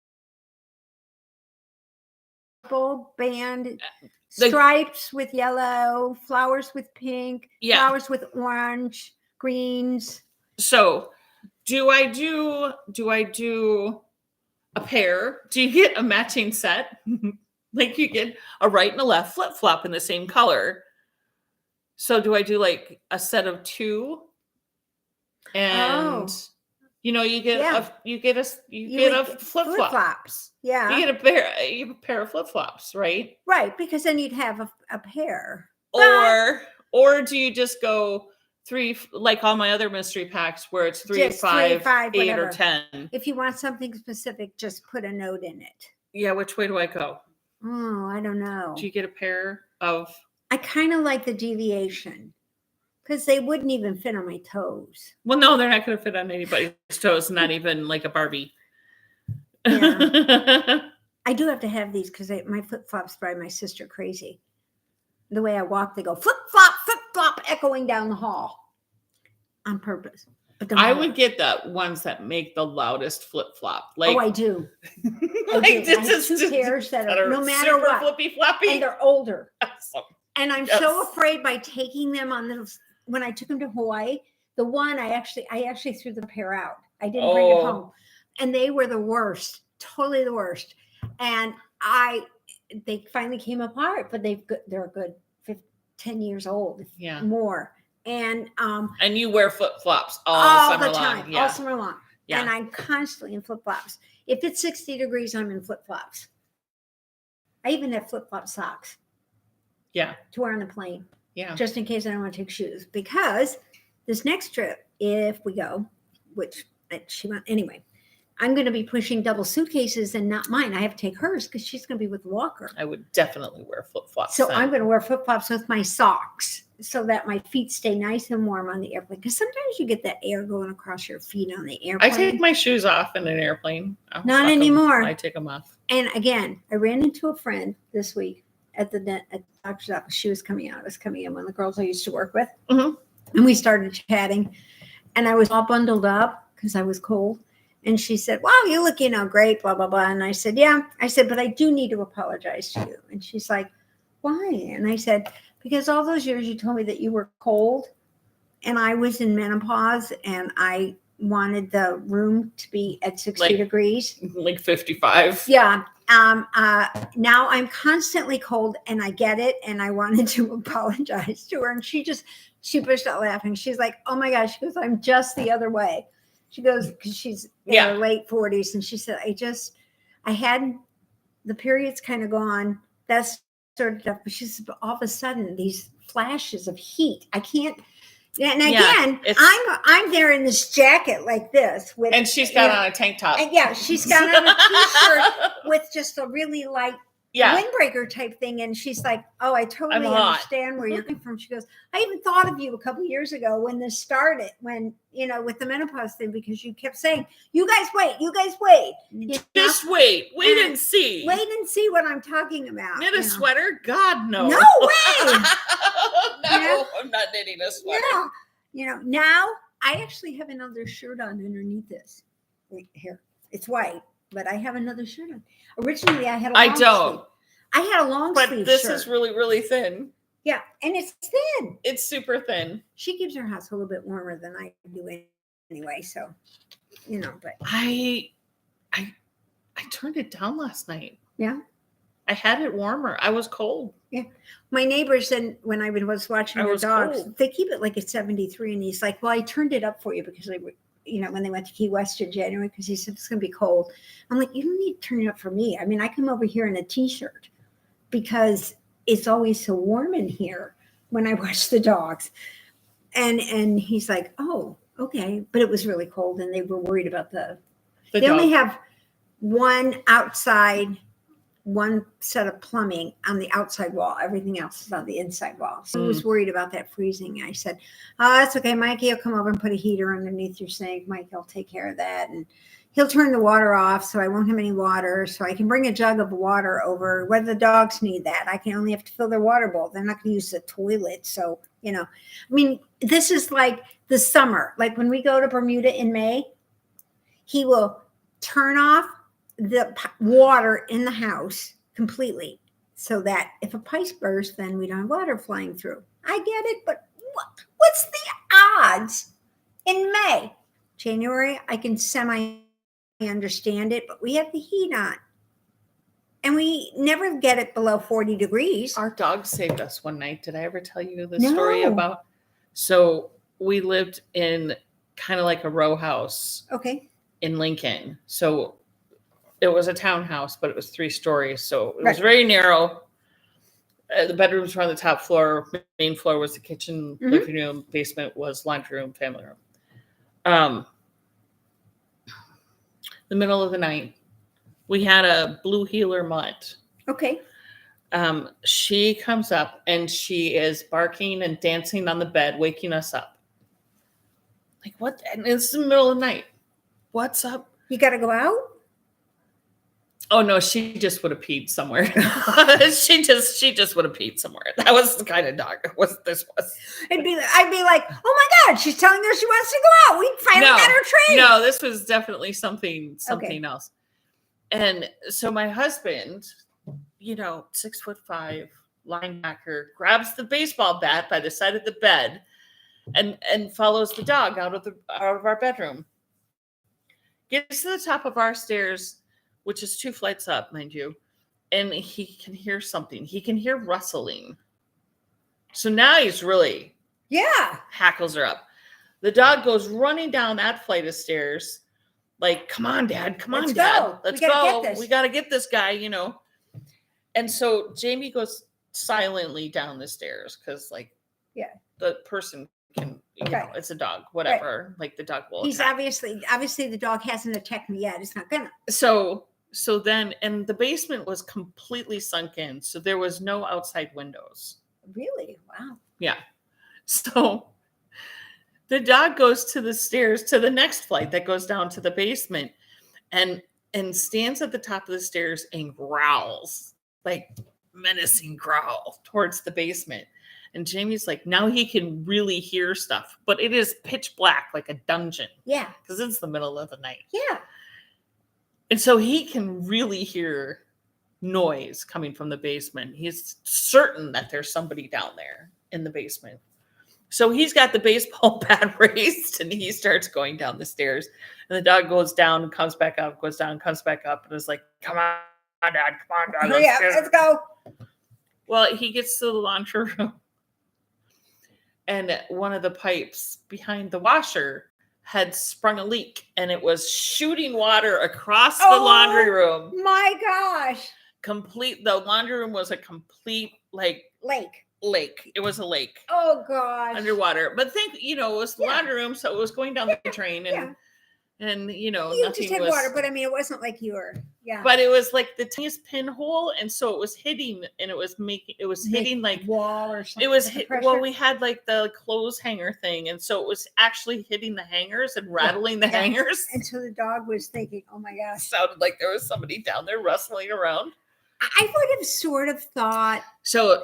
purple band, stripes with yellow, flowers with pink, flowers with orange, greens. So do I do a pair? Do you get a matching set? Like you get a right and a left flip-flop in the same color. So do I do like a set of two And you get a flip-flops. Yeah. You get a pair of flip-flops, right? Right, because then you'd have a pair. Or do you just go 3, like all my other mystery packs where it's 3, 5, 8, whatever. or 10? If you want something specific, just put a note in it. Yeah, which way do I go? Oh, I don't know. Do you get a pair of? I kind of like the deviation because they wouldn't even fit on my toes. Well, no, they're not going to fit on anybody's toes, not even like a Barbie. Yeah. I do have to have these because my flip-flops drive my sister crazy. The way I walk, they go flip-flop, echoing down the hall on purpose. But I would get the ones that make the loudest flip-flop. Like, I do. Like, I have 2 pairs that are no matter super what. Flippy floppy. And they're older. Awesome. And I'm so afraid by taking them when I took them to Hawaii, the one I actually threw the pair out. I didn't bring it home. And they were the worst, totally the worst. And they finally came apart, but they're a good 10 years old. Yeah. More. And you wear flip-flops all the summer time, long. Yeah. all summer long. Yeah. And I'm constantly in flip-flops. If it's 60 degrees, I'm in flip-flops. I even have flip-flop socks. Yeah. To wear on the plane. Yeah. Just in case I don't want to take shoes. Because this next trip, if we go, which she went anyway, I'm going to be pushing double suitcases and not mine. I have to take hers because she's going to be with Walker. I would definitely wear flip-flops. So I'm going to wear flip-flops with my socks so that my feet stay nice and warm on the airplane. Because sometimes you get that air going across your feet on the airplane. I take my shoes off in an airplane. Not anymore. I take them off. And again, I ran into a friend this week at the doctor's office. She was coming out. I was coming in, one of the girls I used to work with. Mm-hmm. And we started chatting. And I was all bundled up because I was cold. And she said, wow, you look, great, blah, blah, blah. And I said, yeah. I said, but I do need to apologize to you. And she's like, why? And I said, because all those years you told me that you were cold and I was in menopause and I wanted the room to be at 60 degrees. Like 55. Yeah. Now I'm constantly cold and I get it. And I wanted to apologize to her. And she burst out laughing. She's like, oh my gosh. She goes, I'm just the other way. She goes, because she's in her late 40s. And she said, I had the periods kind of gone. That's sort of stuff. But she said, all of a sudden, these flashes of heat. I can't. And again, I'm there in this jacket like this. And she's got on a tank top. And she's got on a t-shirt with just a really light windbreaker type thing. And she's like, oh, I totally understand where you're coming from. She goes, I even thought of you a couple of years ago when this started, when, with the menopause thing, because you kept saying, you guys wait. Just wait and see. Wait and see what I'm talking about. Knit a sweater? God, no. No way. No, I'm not knitting a sweater. Yeah. Now I actually have another shirt on underneath this. Right here. It's white, but I have another shirt on. Originally, I had a long sleeve. I had a long sleeve But this shirt. is really, really thin. Yeah, and it's thin. It's super thin. She keeps her house a little bit warmer than I do anyway, so, but. I turned it down last night. Yeah? I had it warmer. I was cold. Yeah. My neighbor said when I was watching their dogs, they keep it like it's 73, and he's like, well, I turned it up for you because they were, when they went to Key West in January, because he said it's going to be cold. I'm like, you don't need to turn it up for me. I mean, I come over here in a t-shirt because it's always so warm in here when I watch the dogs. And he's like, oh, okay. But it was really cold and they were worried about they only have one set of plumbing on the outside wall. Everything else is on the inside wall. So I was worried about that freezing. I said, oh, that's okay. Mikey will come over and put a heater underneath your sink. Mike will take care of that. And he'll turn the water off so I won't have any water. So I can bring a jug of water over. Whether the dogs need that, I can only have to fill their water bowl. They're not going to use the toilet. So, I mean, this is like the summer. Like when we go to Bermuda in May, he will turn off the water in the house completely so that if a pipe bursts, then we don't have water flying through. I get it, but what's the odds in May? January, I can understand it, but we have the heat on. And we never get it below 40 degrees. Our dog saved us one night. Did I ever tell you the story about? So we lived in kind of like a row house. Okay. In Lincoln. So it was a townhouse, but it was 3 stories. So it was Right. very narrow. The bedrooms were on the top floor. Main floor was the kitchen, living room. Basement was laundry room, family room. The middle of the night, we had a blue heeler mutt. Okay. She comes up and she is barking and dancing on the bed, waking us up. Like, what? And it's the middle of the night. What's up? You got to go out? Oh no, she just would have peed somewhere. she just would have peed somewhere. That was the kind of dog this was. I'd be like, oh my God, she's telling her she wants to go out. We finally got her trained. No, this was definitely something else. And so my husband, 6'5" linebacker, grabs the baseball bat by the side of the bed and follows the dog out of our bedroom. Gets to the top of our stairs, which is 2 flights up, mind you, and he can hear something. He can hear rustling. So now he's really hackles her up. The dog goes running down that flight of stairs, like, come on, Dad, come on, Dad. Let's go. We got to get this guy, And so Jamie goes silently down the stairs because, the person can, it's a dog, whatever. Right. Like the dog will. He's obviously the dog hasn't attacked me yet. It's not gonna. So then, and the basement was completely sunk in, so there was no outside windows. Really? Wow. Yeah. So the dog goes to the stairs to the next flight that goes down to the basement, and stands at the top of the stairs and growls, like menacing growl towards the basement. And Jamie's like, now he can really hear stuff, but it is pitch black, like a dungeon. Yeah. Because it's the middle of the night. Yeah. And so he can really hear noise coming from the basement. He's certain that there's somebody down there in the basement. So he's got the baseball bat raised and he starts going down the stairs. And the dog goes down and comes back up, goes down, comes back up, and is like, come on, Dad, come on, Dad. Let's go. Well, he gets to the laundry room. And one of the pipes behind the washer had sprung a leak, and it was shooting water across the laundry room. My gosh. The laundry room was a complete lake. It was a lake. Oh gosh. Underwater. But it was the laundry room, so it was going down the drain and you nothing just had was water, but it wasn't like you were. Yeah. But it was like the tiniest pinhole, and so it was hitting, and it was hitting like wall or something. It was we had like the clothes hanger thing, and so it was actually hitting the hangers and rattling the hangers. And so the dog was thinking, "Oh my gosh!" Sounded like there was somebody down there rustling around. I would have sort of thought. So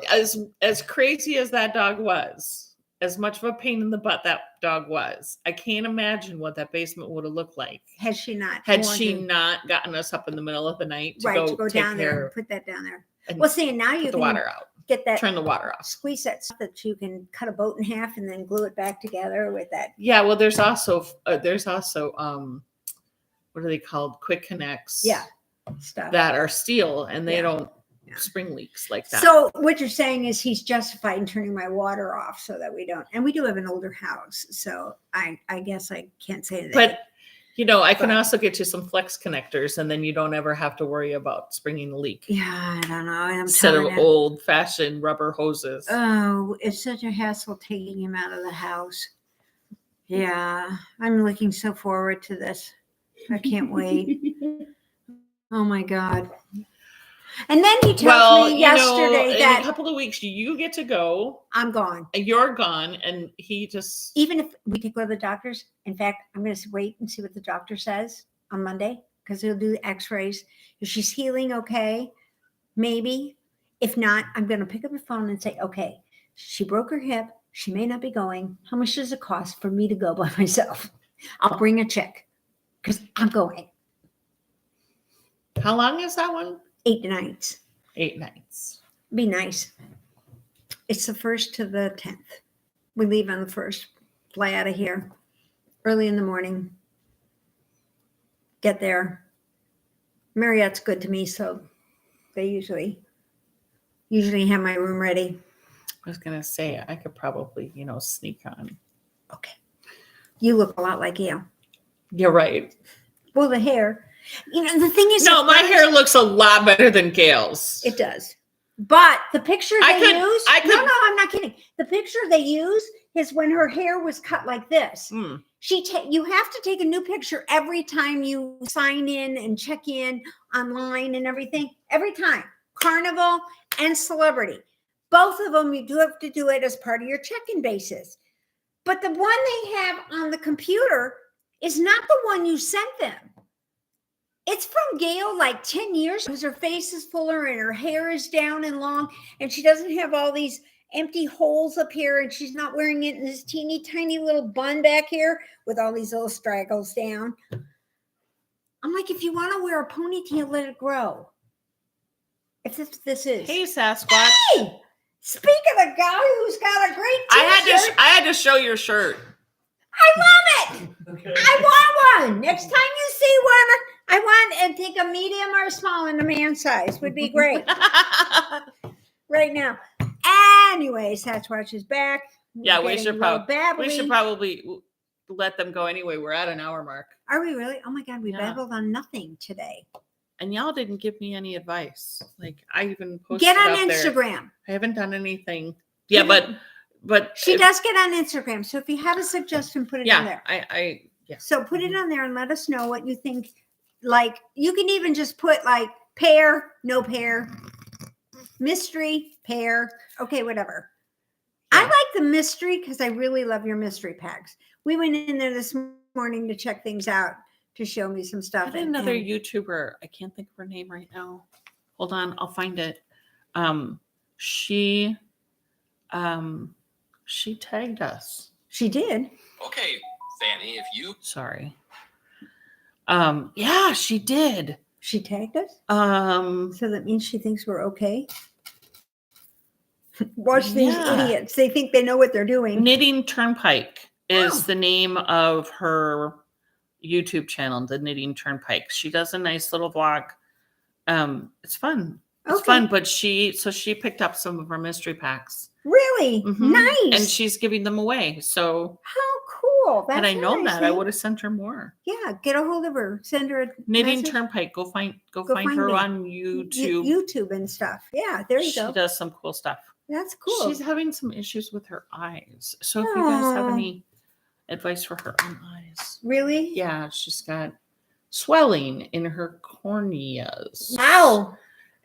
as crazy as that dog was, as much of a pain in the butt that dog was, I can't imagine what that basement would have looked like had she not gotten us up in the middle of the night to go down there and put that down there. Well, see, now you can the water out. Get that. Turn the water off. Squeeze that stuff that you can cut a boat in half and then glue it back together with that. Yeah, well, there's also what are they called? Quick connects. Yeah, stuff that are steel and they don't. Spring leaks like that. So what you're saying is he's justified in turning my water off so that we don't. And we do have an older house, so I guess I can't say that. But I can also get you some flex connectors, and then you don't ever have to worry about springing a leak. Yeah, I don't know. Instead of old-fashioned rubber hoses. Oh, it's such a hassle taking him out of the house. Yeah, I'm looking so forward to this. I can't wait. Oh my God. And then he told me yesterday that in a couple of weeks you get to go. I'm gone. You're gone, and he just even if we could go to the doctor's. In fact, I'm going to wait and see what the doctor says on Monday because he'll do the X-rays. If she's healing, okay, maybe. If not, I'm going to pick up the phone and say, okay, she broke her hip. She may not be going. How much does it cost for me to go by myself? I'll bring a check because I'm going. How long is that one? 8 nights. 8 nights. Be nice. It's the 1st to the 10th. We leave on the 1st. Fly out of here early in the morning. Get there. Marriott's good to me, so they usually have my room ready. I was gonna say I could probably, sneak on. Okay. You look a lot like Gail. You're right. Well, the hair. You know, the thing is... No, my hair looks a lot better than Gail's. It does. But the picture they use... No, I'm not kidding. The picture they use is when her hair was cut like this. Mm. You have to take a new picture every time you sign in and check in online and everything. Every time. Carnival and Celebrity. Both of them, you do have to do it as part of your check-in basis. But the one they have on the computer is not the one you sent them. It's from Gail like 10 years because her face is fuller and her hair is down and long and she doesn't have all these empty holes up here and she's not wearing it in this teeny tiny little bun back here with all these little straggles down. I'm like, if you want to wear a ponytail, let it grow. If this is. Hey, Sasquatch. Hey! Speak of the guy who's got a great t-shirt. I had to show your shirt. I love it. Okay. I want one. Next time you see one, I want and take a medium or a small in the man size would be great. Right now. Anyways, Sasquatch is back. Yeah, we should probably let them go anyway. We're at an hour mark. Are we really? Oh my God, we babbled on nothing today. And y'all didn't give me any advice. Like I even posted get on Instagram. There. I haven't done anything. Yeah, but she does get on Instagram. So if you have a suggestion, put it on there. Yeah. So put it on there and let us know what you think. Like you can even just put like pair, no pair, mystery, pair. Okay, whatever. Yeah. I like the mystery because I really love your mystery packs. We went in there this morning to check things out to show me some stuff. I had another YouTuber. I can't think of her name right now. Hold on, I'll find it. She tagged us. She did. Okay, Fanny, if you... Sorry. Yeah, she did. She tagged us? So that means she thinks we're okay? Watch these idiots. They think they know what they're doing. Knitting Turnpike is the name of her YouTube channel, The Knitting Turnpike. She does a nice little vlog. It's fun. It's fun, but she picked up some of our mystery packs. Really? Mm-hmm. Nice. And she's giving them away. So how cool. Had I known that, I would have sent her more. Yeah, get a hold of her. Send her a Knitting message. Turnpike. Go find her on YouTube. YouTube and stuff. Yeah, there you go. She does some cool stuff. That's cool. She's having some issues with her eyes. So if you guys have any advice for her on eyes. Really? Yeah, she's got swelling in her corneas. Wow.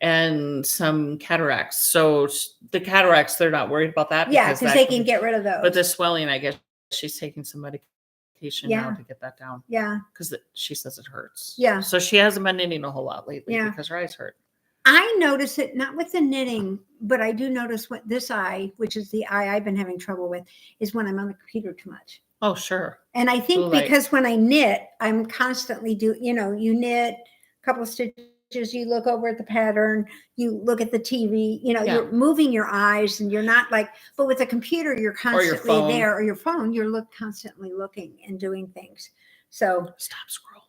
And some cataracts. So the cataracts, they're not worried about that. Yeah, because they can get rid of those. But the swelling, I guess she's taking some medication now to get that down. Yeah. Because she says it hurts. Yeah. So she hasn't been knitting a whole lot lately because her eyes hurt. I notice it, not with the knitting, but I do notice what this eye, which is the eye I've been having trouble with, is when I'm on the computer too much. Oh, sure. And I think because when I knit, I'm constantly you knit a couple of stitches, you look over at the pattern, you look at the TV, you're moving your eyes and you're not like, but with a computer, you're constantly there, or your phone, you're constantly looking and doing things. So stop scrolling.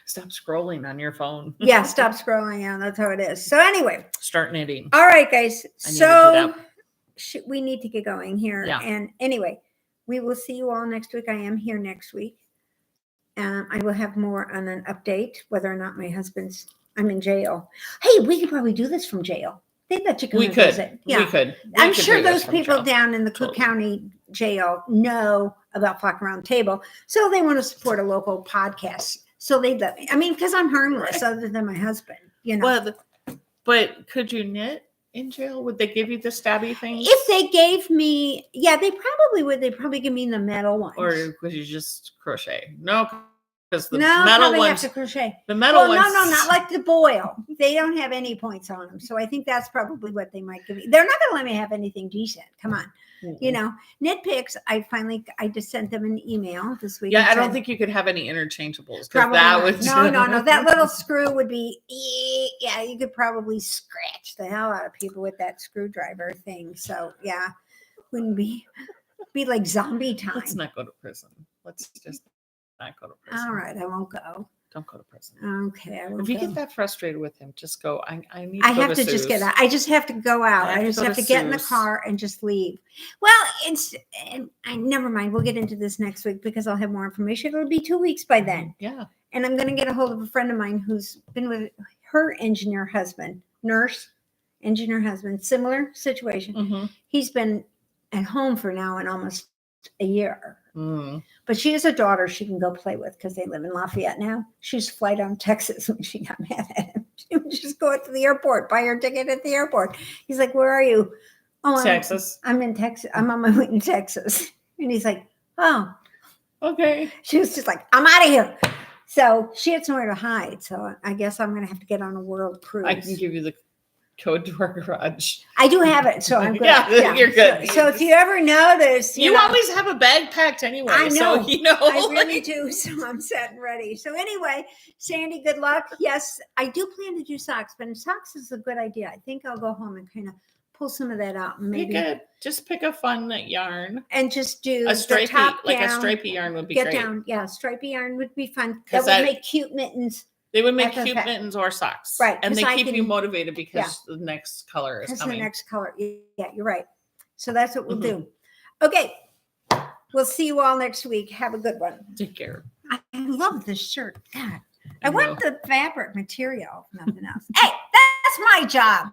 Stop scrolling on your phone. Yeah, stop scrolling. Yeah, that's how it is. So anyway. Start knitting. All right, guys. So we need to get going here. Yeah. And anyway, we will see you all next week. I am here next week. I will have more on an update, whether or not I'm in jail. Hey, we could probably do this from jail. They let you come and visit. Yeah. We could. I'm sure those people down in the Cook County jail know about Flockaroundtable. So they want to support a local podcast. So they let me. I mean, because I'm harmless other than my husband, Well, but could you knit in jail? Would they give you the stabby things? If they gave me, they probably would. They'd probably give me the metal ones. Or would you just crochet? No, because the metal ones. Have to crochet. The metal ones. No, not like the boil. They don't have any points on them. So I think that's probably what they might give me. They're not going to let me have anything decent. Come on. Knit picks. I just sent them an email this week. Yeah, I don't think you could have any interchangeables. Probably no. That little screw would be. Yeah, you could probably scratch the hell out of people with that screwdriver thing. So wouldn't be like zombie time. Let's not go to prison. Let's just not go to prison. All right, I won't go. Don't go to prison. Okay. I will If you go. get that frustrated with him, just go. I need. I to go have to just get Sue's. out. I just have to go out. I I have to just go have to to get in the Sue's. car and just leave. Well, never mind. We'll get into this next week because I'll have more information. It'll be 2 weeks by then. Yeah. And I'm going to get a hold of a friend of mine who's been with her engineer husband, engineer husband, similar situation. Mm-hmm. He's been at home for now in almost a year. Mm. But she has a daughter she can go play with because they live in Lafayette now. She's fly down Texas when she got mad at him. She would just go out to the airport, buy her ticket at the airport. He's like, where are you? Oh, Texas. I'm in Texas. I'm on my way to Texas. And he's like, oh. Okay. She was just like, I'm out of here. So she had somewhere to hide. So I guess I'm going to have to get on a world cruise. I can give you the code to our garage. I do have it. So I'm good. Yeah, you're good. So if you ever notice, You know, always have a bag packed anyway. I know. So, you know. I really do. So I'm set and ready. So anyway, Sandy, good luck. Yes, I do plan to do socks, but socks is a good idea. I think I'll go home and kind of pull some of that out and maybe Just pick a fun stripy, and just do a the stripy, top like down, a stripy yarn would be get great. down. Yeah, stripy yarn would be fun. 'Cause That would that- make cute mittens. They would make After cute that. mittens or socks. Right, And 'cause they I keep you can- motivated because the next color is That's coming. the next color. Yeah, you're right. So that's what we'll Mhm. do. Okay. We'll see you all next week. Have a good one. Take care. I love this shirt. God. I I want the fabric material, if nothing else. Hey, that's my job.